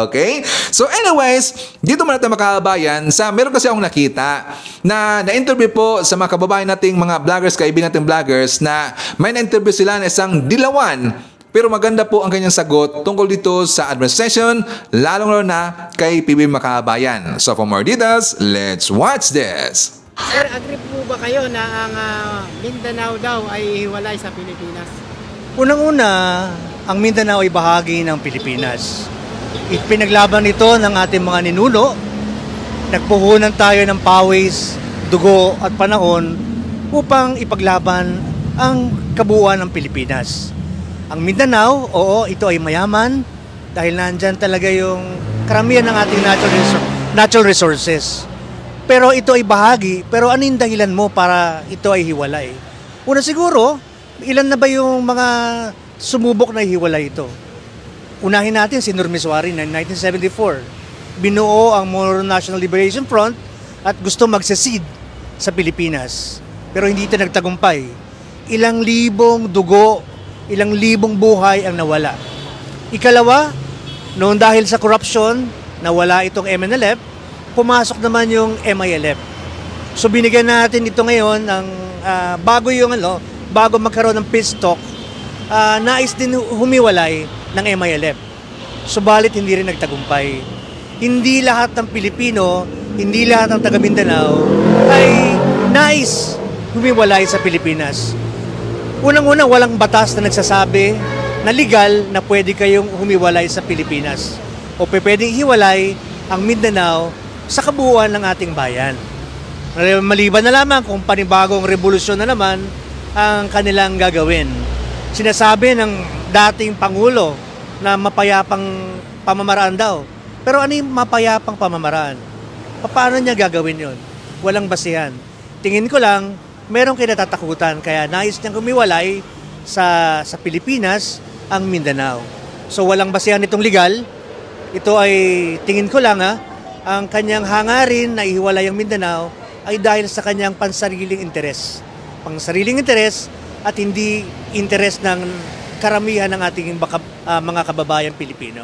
Okay? So anyways, dito muna tayo Makabayan meron kasi akong nakita na na-interview po sa mga kababayan nating mga vloggers, kaibigan nating vloggers na may na-interview sila na isang dilawan. Pero maganda po ang kanyang sagot tungkol dito sa administration, lalong-lalo na kay PBBM Makabayan. So for more details, let's watch this. Sir, agree po ba kayo na ang Mindanao daw ay hiwalay sa Pilipinas? Unang-una, ang Mindanao ay bahagi ng Pilipinas. Ipinaglaban ito ng ating mga ninuno. Nagpuhunan tayo ng pawis, dugo at panahon upang ipaglaban ang kabuuan ng Pilipinas. Ang Mindanao, oo, ito ay mayaman dahil nandyan talaga yung karamihan ng ating natural resources. Pero ito ay bahagi, pero ano yung dahilan mo para ito ay hiwalay? Una siguro, ilan na ba yung mga sumubok na hiwalay ito? Unahin natin si Normis Suarez na 1974. Binuo ang Moro National Liberation Front at gusto magsesid sa Pilipinas. Pero hindi ito nagtagumpay. Ilang libong dugo, ilang libong buhay ang nawala. Ikalawa, noon dahil sa corruption, nawala itong MNLF, pumasok naman yung MILF. So binigyan natin ito ngayon ng bago magkaroon ng peace talk, nais din humiwalay ng MILF. Subalit hindi rin nagtagumpay. Hindi lahat ng Pilipino, hindi lahat ng taga Mindanao ay nais humiwalay sa Pilipinas. Unang-una, walang batas na nagsasabi na legal na pwede kayong humiwalay sa Pilipinas o pwedeng hiwalay ang Mindanao sa kabuuan ng ating bayan. Maliban na lamang kung panibagong revolusyon na naman ang kanilang gagawin. Sinasabi ng dating Pangulo na mapayapang pamamaraan daw. Pero ano yung mapayapang pamamaraan? Paano niya gagawin yon? Walang basihan. Tingin ko lang, merong kinatatakutan kaya nais niyang humiwalay sa Pilipinas ang Mindanao. So walang basihan itong legal. Ito ay tingin ko lang ang kanyang hangarin na ihiwalay ang Mindanao ay dahil sa kanyang pansariling interes. Pansariling interes at hindi interes ng karamihan ng ating mga kababayan Pilipino.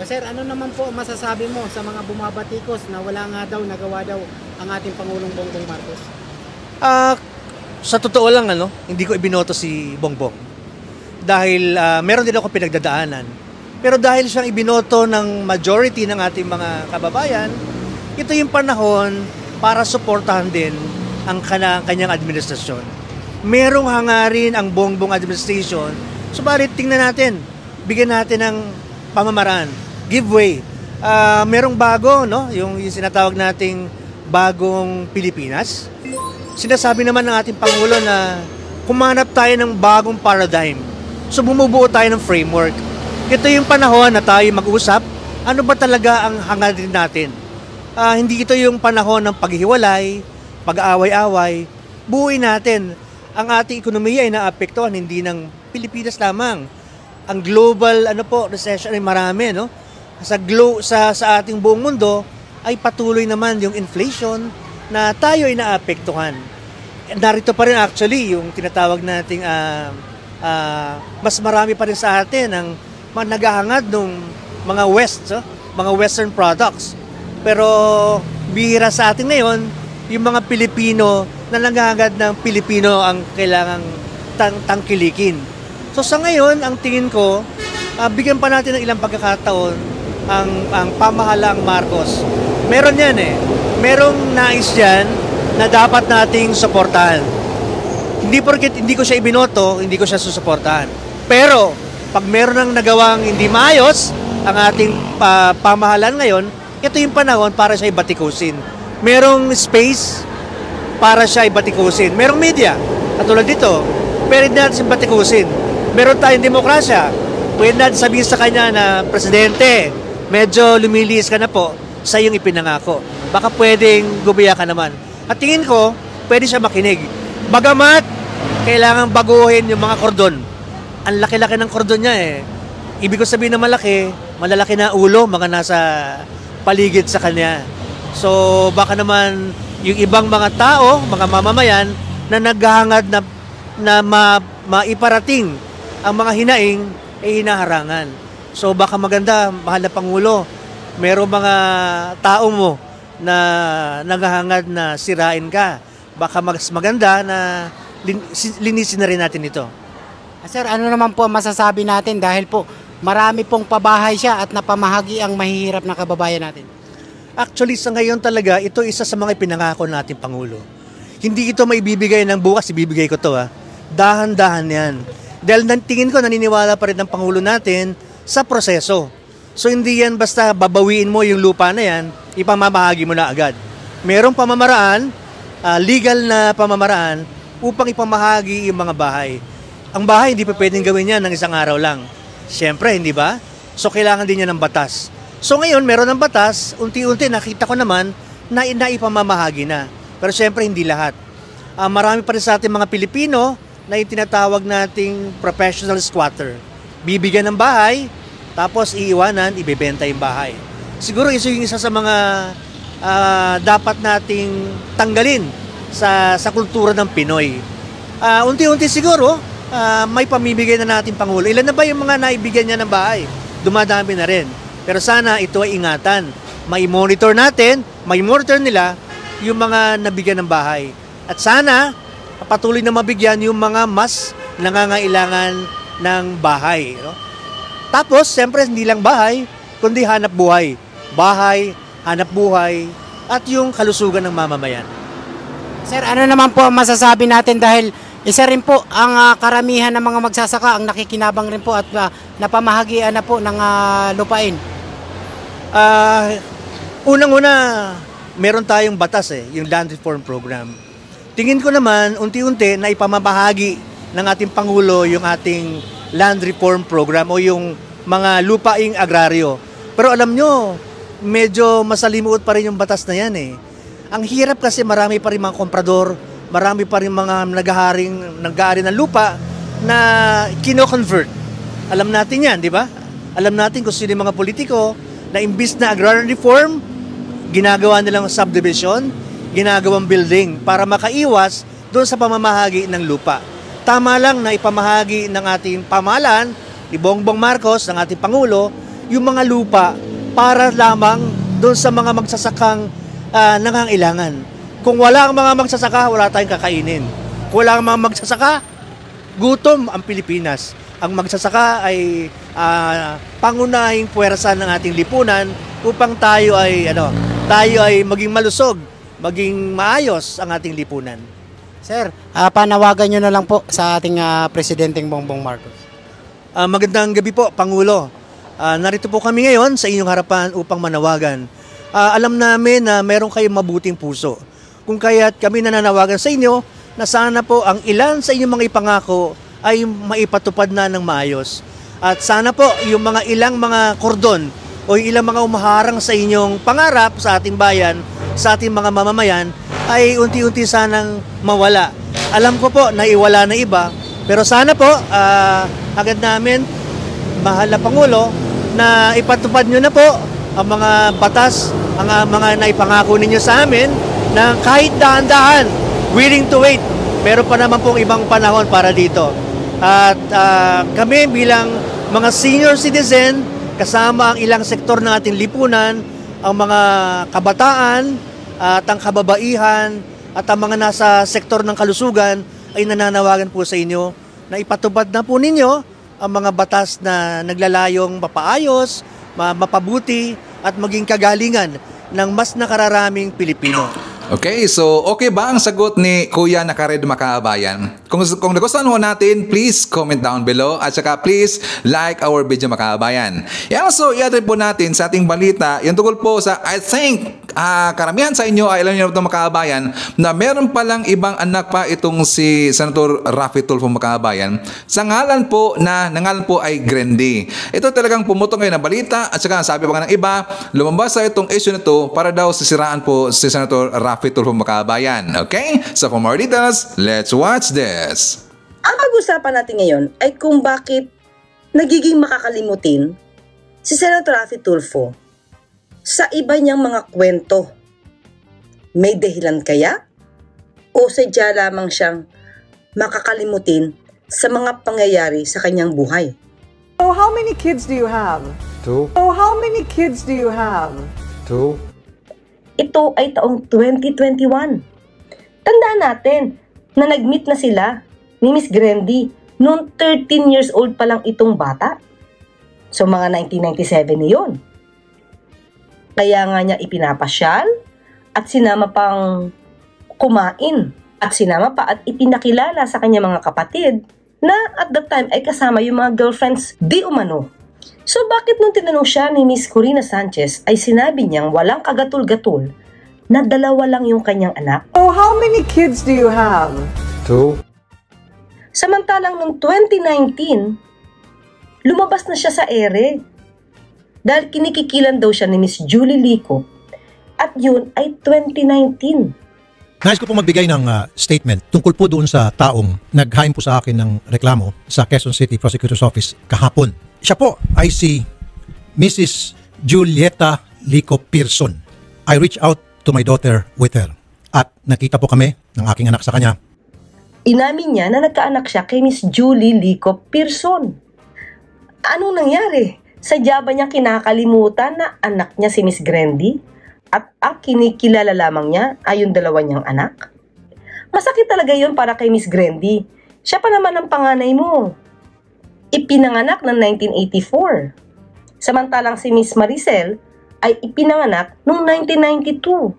Sir, ano naman po masasabi mo sa mga bumabatikos na wala nga daw, nagawa daw ang ating Pangulong Bongbong Marcos? Sa totoo lang, hindi ko ibinoto si Bongbong. Dahil meron din ako pinagdadaanan. Pero dahil siyang ibinoto ng majority ng ating mga kababayan, ito yung panahon para suportahan din ang kanyang administrasyon. Merong hangarin ang Bongbong administration, subalit tingnan natin, bigyan natin ng pamamaraan, give way. Merong bago, yung sinatawag nating bagong Pilipinas. Sinasabi naman ng ating Pangulo na kumanap tayo ng bagong paradigm. So bumubuo tayo ng framework. Ito yung panahon na tayo mag-usap, ano ba talaga ang hangarin natin? Hindi ito yung panahon ng paghihiwalay, pag-aaway-away. Buuin natin. Ang ating ekonomiya ay naapektuhan, hindi ng Pilipinas lamang. Ang global recession ay marami, sa ating buong mundo ay patuloy naman yung inflation na tayo ay naapektuhan. Narito pa rin actually yung tinatawag nating mas marami pa rin sa atin ang mga naghahangad ng mga mga western products. Pero bihira sa atin ngayon yung mga Pilipino na naghahangad ng Pilipino ang kailangang tangkilikin. So sa ngayon, ang tingin ko, bigyan pa natin ng ilang pagkakataon ang pamahalaang Marcos. Meron yan Merong nais yan na dapat nating suportahan. Hindi porket hindi ko siya ibinoto, hindi ko siya susuportahan. Pero, pag meron nang nagawang hindi maayos ang ating pamahalaan ngayon, ito yung panahon para siya ibatikusin. Merong space para siya ibatikusin. Merong media, katulad dito, pwede natin siya batikusin. Meron tayong demokrasya, pwede natin sabihin sa kanya na, Presidente, medyo lumiliis ka na po sa iyong ipinangako. Baka pwedeng gumaya ka naman. At tingin ko, pwede siya makinig. Bagamat, kailangan baguhin yung mga kordon. Ang laki-laki ng kordon niya Ibig ko sabihin na malalaki na ulo, mga nasa paligid sa kanya. So, baka naman yung ibang mga tao, mga mamamayan, na naghahangad na maiparating ang mga hinaing ay hinaharangan. So, baka maganda, mahal na Pangulo, merong mga tao mo na naghahangad na sirain ka. Baka mas maganda na linisin na rin natin ito. Sir, ano naman po masasabi natin dahil po marami pong pabahay siya at napamahagi ang mahihirap na kababayan natin? Actually, sa ngayon talaga, ito isa sa mga pinangako natin Pangulo. Hindi ito maibibigay ng bukas, ibibigay ko to Dahan-dahan yan. Dahil tingin ko, naniniwala pa rin ng Pangulo natin sa proseso. So hindi yan basta babawiin mo yung lupa na yan, ipamamahagi mo na agad. Merong pamamaraan, legal na pamamaraan, upang ipamahagi yung mga bahay. Ang bahay, hindi pa pwedeng gawin yan ng isang araw lang. Siyempre, hindi ba? So kailangan din yan ng batas. So ngayon, meron ng batas, unti-unti nakita ko naman na ipamamahagi na. Pero siyempre, hindi lahat. Marami pa rin sa ating mga Pilipino na yung tinatawag nating professional squatter. Bibigyan ng bahay, tapos iiwanan, ibebenta yung bahay. Siguro isa yung isa sa mga dapat nating tanggalin sa kultura ng Pinoy. Unti-unti siguro, may pamibigay na natin Pangulo. Ilan na ba yung mga naibigyan niya ng bahay? Dumadami na rin. Pero sana ito ay ingatan. May monitor natin, may monitor nila yung mga nabigyan ng bahay. At sana, patuloy na mabigyan yung mga mas nangangailangan ng bahay. Tapos, siyempre, hindi lang bahay, kundi hanap buhay. Bahay, hanap buhay, at yung kalusugan ng mamamayan. Sir, ano naman po masasabi natin dahil Isa rin po ang karamihan ng mga magsasaka ang nakikinabang rin po at napamahagian na po ng lupain. Unang-una, meron tayong batas yung Land Reform Program. Tingin ko naman, unti-unti na ipamamahagi ng ating Pangulo yung ating Land Reform Program o yung mga lupaing agraryo. Pero alam nyo, medyo masalimuot pa rin yung batas na yan Ang hirap kasi marami pa rin mga komprador, marami pa rin mga nag-aari ng lupa na kino-convert. Alam natin yan, di ba? Alam natin kung sino yung mga politiko na imbis na agrarian reform, ginagawa nilang subdivision, ginagawang building para makaiwas doon sa pamamahagi ng lupa. Tama lang na ipamahagi ng ating pamahalaan, ni Bongbong Marcos, ng ating Pangulo, yung mga lupa para lamang doon sa mga magsasakang nangangailangan. Kung wala ang mga magsasaka, wala tayong kakainin. Kung wala ang mga magsasaka, gutom ang Pilipinas. Ang magsasaka ay pangunahing puwersa ng ating lipunan upang tayo ay maging malusog, maging maayos ang ating lipunan. Sir, panawagan nyo na lang po sa ating Presidenteng Bongbong Marcos. Magandang gabi po, Pangulo. Narito po kami ngayon sa inyong harapan upang manawagan. Alam namin na meron kayong mabuting puso. Kung kaya't kami nananawagan sa inyo na sana po ang ilan sa inyong mga ipangako ay maipatupad na ng maayos. At sana po yung mga ilang mga kordon o yung ilang mga umaharang sa inyong pangarap sa ating bayan, sa ating mga mamamayan, ay unti-unti sanang mawala. Alam ko po na iwala na iba, pero sana po agad namin, mahal na Pangulo, na ipatupad nyo na po ang mga batas, ang mga naipangako ninyo sa amin, na kahit dahan-dahan, willing to wait. Meron pa naman pong ibang panahon para dito. At kami bilang mga senior citizen, kasama ang ilang sektor ng ating lipunan, ang mga kabataan, at ang kababaihan, at ang mga nasa sektor ng kalusugan, ay nananawagan po sa inyo na ipatupad na po ninyo ang mga batas na naglalayong mapaayos, mapabuti, at maging kagalingan ng mas nakararaming Pilipino. Okay, so okay ba ang sagot ni Kuya Nakared Makabayan? Kung nagustuhan mo natin, please comment down below at saka please like our video Makabayan. Also, i-add po natin sa ating balita, yung tungkol po sa, I think, karamihan sa inyo ay alam niyo itong Makabayan na meron palang ibang anak pa itong si Senator Raffy Tulfo Makabayan sa ngalan po ay Grendy. Ito talagang pumutok ngayon na balita at saka sabi pa nga ng iba, lumabas sa itong issue na ito para daw sisiraan po si Senator Raffy Tulfo Makabayan. Okay? So for more details, let's watch this. Ang pag-usapan natin ngayon ay kung bakit nagiging makakalimutin si Senator Raffy Tulfo sa iba niyang mga kwento. May dahilan kaya? O sadya lamang siyang makakalimutin sa mga pangyayari sa kanyang buhay? So how many kids do you have? 2. So how many kids do you have? 2. Ito ay taong 2021. Tandaan natin na nag-meet na sila ni Miss Grendy noong 13 years old pa lang itong bata. So mga 1997 niyon. Kaya nga niya ipinapasyal at sinama pang kumain at sinama pa at ipinakilala sa kanya mga kapatid na at that time ay kasama yung mga girlfriends di umano. So bakit nung tinanong siya ni Miss Corina Sanchez ay sinabi niyang walang kagatul-gatul na 2 lang yung kanyang anak? So how many kids do you have? 2. Samantalang noong 2019, lumabas na siya sa ere dahil kinikikilan daw siya ni Miss Julie Lico at yun ay 2019. Nais ko po magbigay ng statement tungkol po doon sa taong naghain po sa akin ng reklamo sa Quezon City Prosecutor's Office kahapon. Siya po ay si Mrs. Julieta Lico Pearson. I reached out to my daughter with her at nakita po kami ng aking anak sa kanya. Inamin niya na nagkaanak siya kay Miss Julie Lico Pearson. Anong nangyari? Sadya ba niyang kinakalimutan na anak niya si Miss Grendy? At ang kinikilala lamang niya ay yung 2 niyang anak? Masakit talaga yun para kay Miss Grendy. Siya pa naman ang panganay mo. Ipinanganak ng 1984. Samantalang si Miss Maricel ay ipinanganak noong 1992.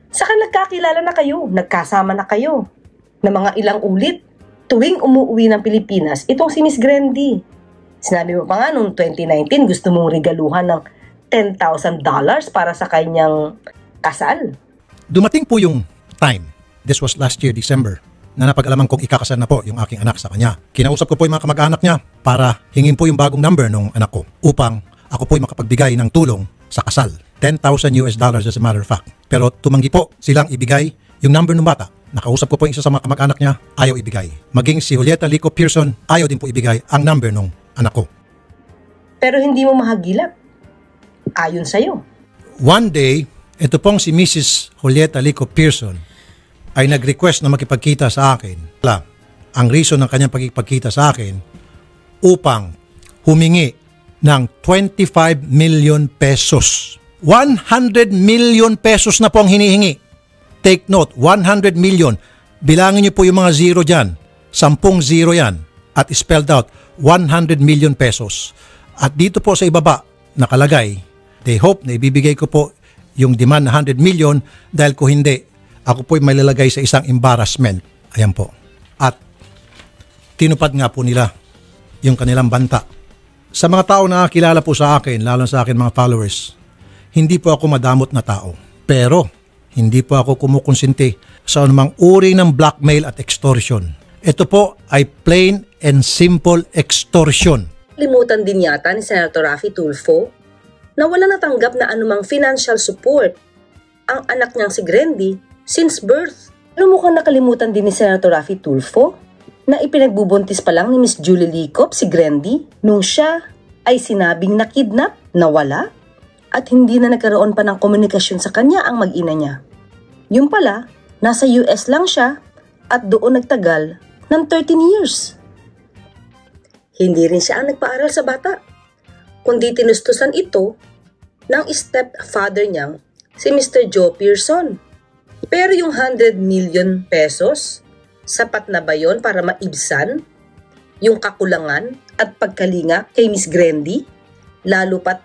Saka nagkakilala na kayo, nagkasama na kayo, na mga ilang ulit. tuwing umuwi ng Pilipinas, itong si Miss Grandy. Sinabi mo pa nga noong 2019, gusto mong regaluhan ng $10,000 para sa kanyang kasal. Dumating po yung time, this was last year, December, na napag-alaman kong ikakasal na po yung aking anak sa kanya. Kinausap ko po yung mga kamag-anak niya para hingin po yung bagong number ng anak ko upang ako po yung makapagbigay ng tulong sa kasal. $10,000 as a matter of fact. Pero tumanggi po silang ibigay yung number ng bata. Nakausap ko po yung isa sa mga kamag-anak niya, ayaw ibigay. Maging si Julieta Lico Pearson, ayaw din po ibigay ang number ng anak ko. Pero hindi mo mahagilap. Ayon sa'yo. One day, ito pong si Mrs. Julieta Lico Pearson ay nag-request na makipagkita sa akin. Ang reason ng kanyang pagkipagkita sa akin upang humingi ng 25 million pesos. 100 million pesos na po ang hinihingi. Take note, 100 million. Bilangin niyo po yung mga zero dyan. 10 zero yan. At spelled out, 100 million pesos. At dito po sa ibaba, nakalagay, they hope na ibibigay ko po yung demand na 100 million dahil kung hindi, ako po'y malalagay sa isang embarrassment. Ayan po. At tinupad nga po nila yung kanilang banta. Sa mga tao na kilala po sa akin, lalo sa akin mga followers, hindi po ako madamot na tao. Pero hindi po ako kumukonsinti sa anumang uri ng blackmail at extortion. Ito po ay plain and simple extortion. Limutan din yata ni Senator Raffy Tulfo na wala natanggap na anumang financial support ang anak niyang si Grandy since birth. Pero mukhang nakalimutan din ni Senator Raffy Tulfo na ipinagbubuntis pa lang ni Miss Julie Licop si Grandy nung siya ay sinabing nakidnap, nawala, at hindi na nagkaroon pa ng komunikasyon sa kanya ang mag-ina niya. Yung pala, nasa US lang siya at doon nagtagal ng 13 years. Hindi rin siya ang nagpaaral sa bata, kundi tinustusan ito ng stepfather niyang si Mr. Joe Pearson. Pero yung 100 million pesos, sapat na ba yon para maibsan yung kakulangan at pagkalinga kay Miss Grandy? Lalo pat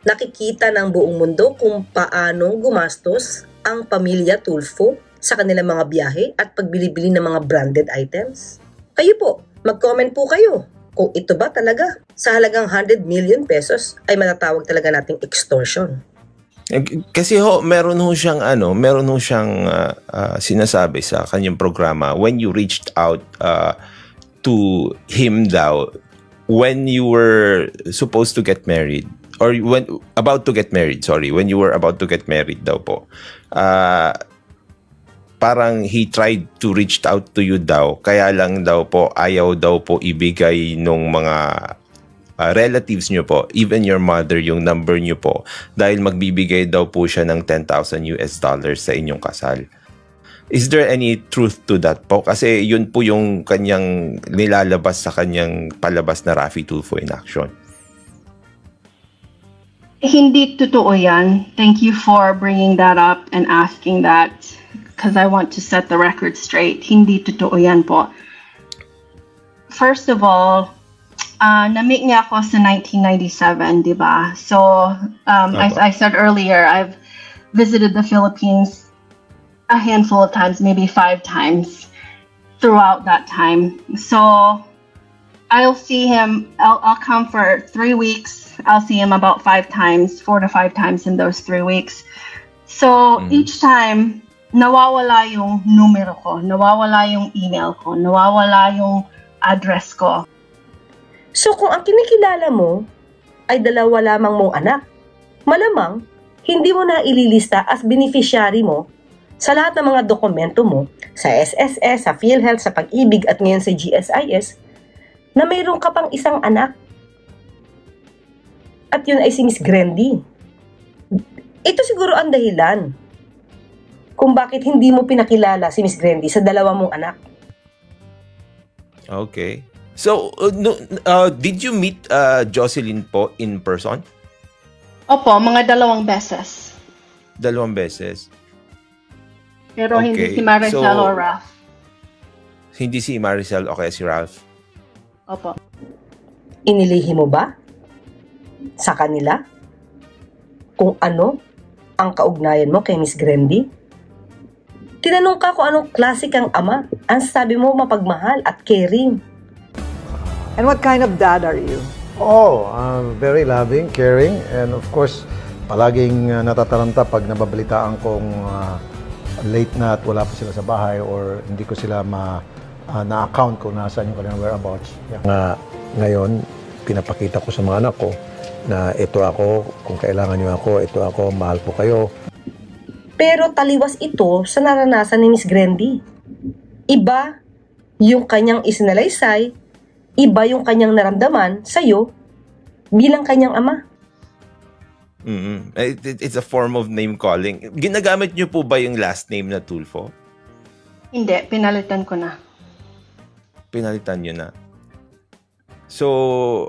nakikita ng buong mundo kung paano gumastos ang pamilya Tulfo sa kanilang mga biyahe at pagbili-bili ng mga branded items. Kayo po, mag-comment po kayo kung ito ba talaga sa halagang 100 million pesos ay matatawag talaga nating extortion. Kasi meron ho siyang sinasabi sa kanyang programa when you reached out to him daw when you were supposed to get married or when about to get married, when you were about to get married daw po. Parang he tried to reach out to you daw, kaya lang daw po ayaw daw po ibigay nung mga relatives nyo po, even your mother, yung number nyo po, dahil magbibigay daw po siya ng $10,000 sa inyong kasal. Is there any truth to that po? Kasi yun po yung kanyang nilalabas sa kanyang palabas na Raffy Tulfo in Action. Hindi totoo yan. Thank you for bringing that up and asking that because I want to set the record straight. Hindi totoo yan po. First of all, na-meet niya ako sa 1997, di ba? So, as I said earlier, I've visited the Philippines a handful of times, maybe 5 times throughout that time. So, I'll see him, I'll come for 3 weeks. I'll see him about 5 times, 4 to 5 times in those 3 weeks. So, each time, nawawala yung numero ko, nawawala yung email ko, nawawala yung address ko. So kung ang kinikilala mo ay dalawa lamang mong anak, malamang hindi mo na ililista as beneficiary mo sa lahat ng mga dokumento mo sa SSS, sa PhilHealth, sa Pag-ibig at ngayon sa GSIS na mayroon ka pang isang anak. At yun ay si Miss Grandy. Ito siguro ang dahilan kung bakit hindi mo pinakilala si Miss Grandy sa dalawa mong anak. Okay. So, did you meet Jocelyn po in person? Opo, mga 2 beses. 2 beses? Pero okay. Hindi si Maricel o Ralph. Hindi si Maricel o kaya si Ralph? Opo. Inilihi mo ba sa kanila kung ano ang kaugnayan mo kay Miss Grandy? Tinanong ka kung anong klase kang ama. Ang sabi mo, mapagmahal at caring. And what kind of dad are you? Very loving, caring, and of course, palaging natataranta pag nababalitaan kong late na at wala pa sila sa bahay or hindi ko sila na-account kung nasaan yung kanilang whereabouts. Ngayon, pinapakita ko sa mga anak ko na ito ako, kung kailangan niyo ako, ito ako, mahal po kayo. Pero taliwas ito sa naranasan ni Miss Grendy. Iba yung kanyang isinalaysay, iba yung kanyang naramdaman sa'yo bilang kanyang ama. It's a form of name calling. Ginagamit niyo po ba yung last name na Tulfo? Hindi, pinalitan ko na. Pinalitan niyo na. So,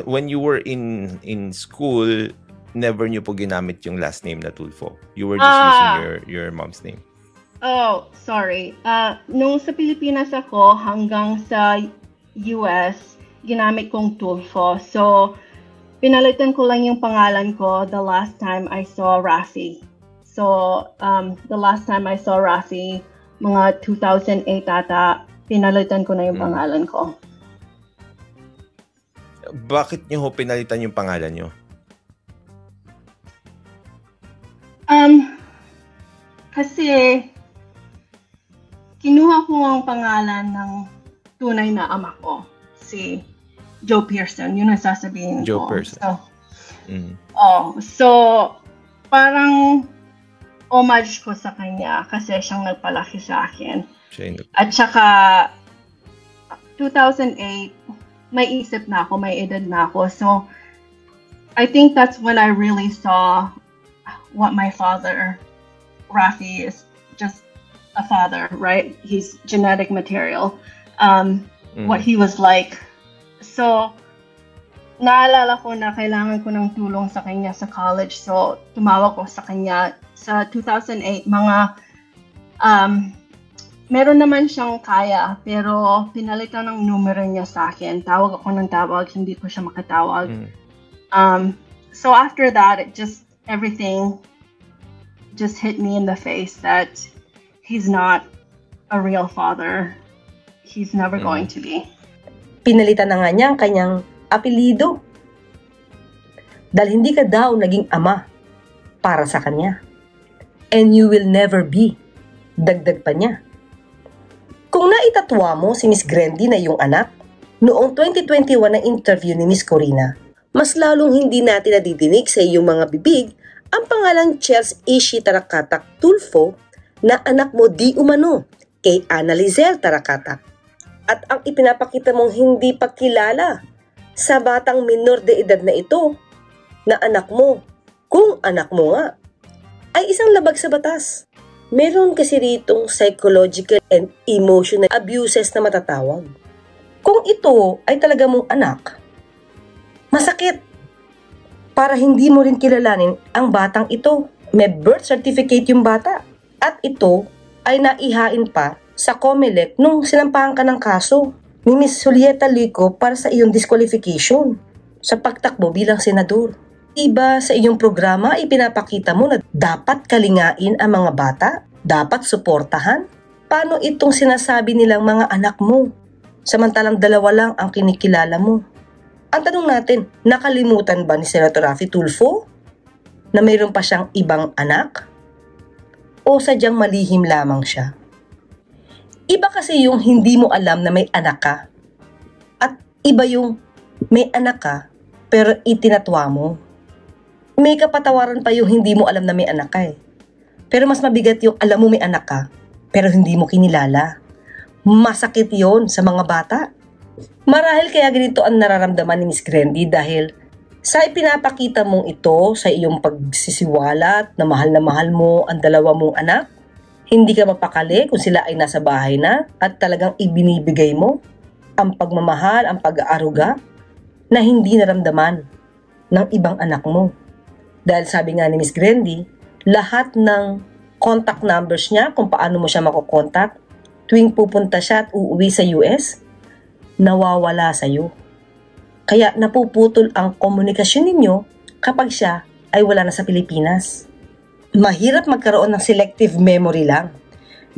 when you were in school, never niyo po ginamit yung last name na Tulfo? You were just using your mom's name? Oh, sorry. Nung sa Pilipinas ako, hanggang sa US, ginamit kong Tulfo. So, pinalitan ko lang yung pangalan ko the last time I saw Rafi. So, the last time I saw Rafi, mga 2008 ata, pinalitan ko na yung pangalan ko. Bakit niyo ho pinalitan yung pangalan niyo? Kasi, kinuha ko ang pangalan ng tunay na ama ko, si Joe Pearson. Yun ang sasabihin ko. Joe Pearson. So, parang homage ko sa kanya kasi siyang nagpalaki sa akin. At saka, 2008, may isip na ako, may edad na ako. So, I think that's when I really saw what my father, Rafi, is just a father, right? He's genetic material. What he was like. So, naalala ko na kailangan ko ng tulong sa kanya sa college. So, tumawag ko sa kanya. Sa 2008, meron naman siyang kaya, pero pinalitan ng numero niya sa akin. Tawag ako ng tawag, hindi ko siya makatawag. So, after that, everything just hit me in the face that he's not a real father. He's never going to be. Pinalitan na nga niya ang kanyang apelido. Dahil hindi ka daw naging ama para sa kanya. And you will never be. Dagdag pa niya. Kung naitatwa mo si Miss Grendy na iyong anak, noong 2021 na interview ni Miss Corina, mas lalong hindi natin nadidinig sa iyong mga bibig ang pangalang Chels Ishi Tarakatak Tulfo na anak mo di umano kay Ana Lizelle Tarakatak. At ang ipinapakita mong hindi pagkilala sa batang minor de edad na ito na anak mo, kung anak mo nga, ay isang labag sa batas. Meron kasi ritong psychological and emotional abuses na matatawag. Kung ito ay talaga mong anak, masakit. Para hindi mo rin kilalanin ang batang ito. May birth certificate yung bata. At ito ay naihain pa sa COMELEC nung sinampahan ka ng kaso ni Miss Julieta Lico para sa iyong disqualification sa pagtakbo bilang senador. Iba sa iyong programa ipinapakita mo na dapat kalingain ang mga bata, dapat suportahan. Paano itong sinasabi nilang mga anak mo? Samantalang dalawa lang ang kinikilala mo. Ang tanong natin, nakalimutan ba ni Senator Rafi Tulfo na mayroon pa siyang ibang anak? O sadyang malihim lamang siya? Iba kasi yung hindi mo alam na may anak ka. At iba yung may anak ka pero itinatwa mo. May kapatawaran pa yung hindi mo alam na may anak ka eh. Pero mas mabigat yung alam mo may anak ka pero hindi mo kinilala. Masakit yon sa mga bata. Marahil kaya ganito ang nararamdaman ni Miss Grendy dahil sa ipinapakita mong ito sa iyong pagsisiwalat na mahal mo ang dalawa mong anak, hindi ka mapakali kung sila ay nasa bahay na at talagang ibinibigay mo ang pagmamahal, ang pag-aaruga na hindi naramdaman ng ibang anak mo. Dahil sabi nga ni Miss Grendy, lahat ng contact numbers niya kung paano mo siya makokontak tuwing pupunta siya at uuwi sa US, nawawala sa iyo. Kaya napuputol ang komunikasyon ninyo kapag siya ay wala na sa Pilipinas. Mahirap magkaroon ng selective memory lang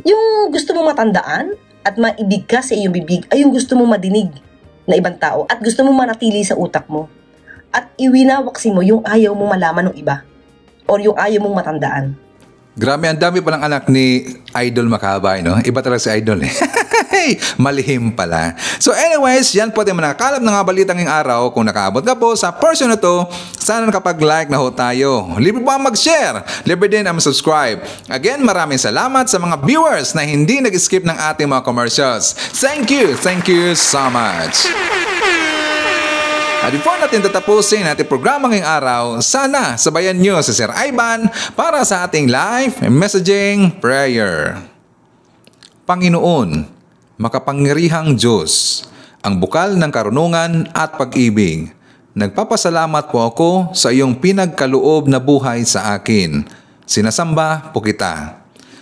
Yung gusto mong matandaan at maibig ka sa iyong bibig ay yung gusto mong madinig na ibang tao at gusto mong manatili sa utak mo. At iwinawaksi mo yung ayaw mong malaman ng iba or yung ayaw mong matandaan. Grabe, ang dami palang anak ni Idol Makabay, no? Iba talaga si Idol, eh. Malihim pala. So anyways, yan po yung nakakalap na nga balitang ngayong araw. Kung nakaabot ka po sa portion na to, sana nakapag-like na ho tayo. Libre po ang mag-share. Libre din ang subscribe. Again, maraming salamat sa mga viewers na hindi nag-skip ng ating mga commercials. Thank you so much. At before natin tatapusin ating programa ngayong araw, sana sabayan nyo si Sir Ivan para sa ating live messaging prayer. Panginoon, makapangyarihang Diyos, ang bukal ng karunungan at pag-ibig, nagpapasalamat po ako sa iyong pinagkaloob na buhay sa akin. Sinasamba po kita.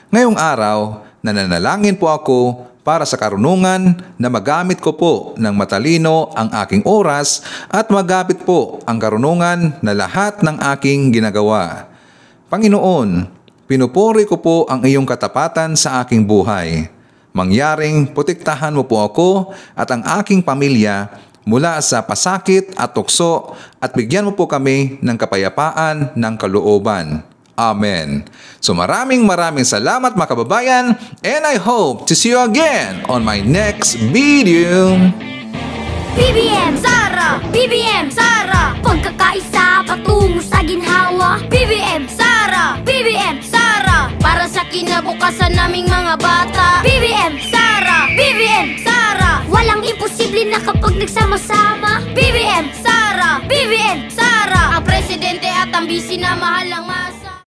Ngayong araw, nananalangin po ako para sa karunungan na magamit ko po ng matalino ang aking oras at magamit po ang karunungan na lahat ng aking ginagawa. Panginoon, pinupuri ko po ang iyong katapatan sa aking buhay. Mangyaring protektahan mo po ako at ang aking pamilya mula sa pasakit at tukso at bigyan mo po kami ng kapayapaan ng kalooban. Amen. So maraming salamat mga kababayan, and I hope to see you again on my next video. BBM Sara! BBM Sara! Pagkakaisa patungo sa ginhawa. BBM Sara! BBM Sara! Para sa kinabukasan naming mga bata. BBM Sara! BBM Sara! Walang imposible na kapag nagsama-sama. BBM Sara! BBM Sara! Ang presidente at ang bisi na mahal ang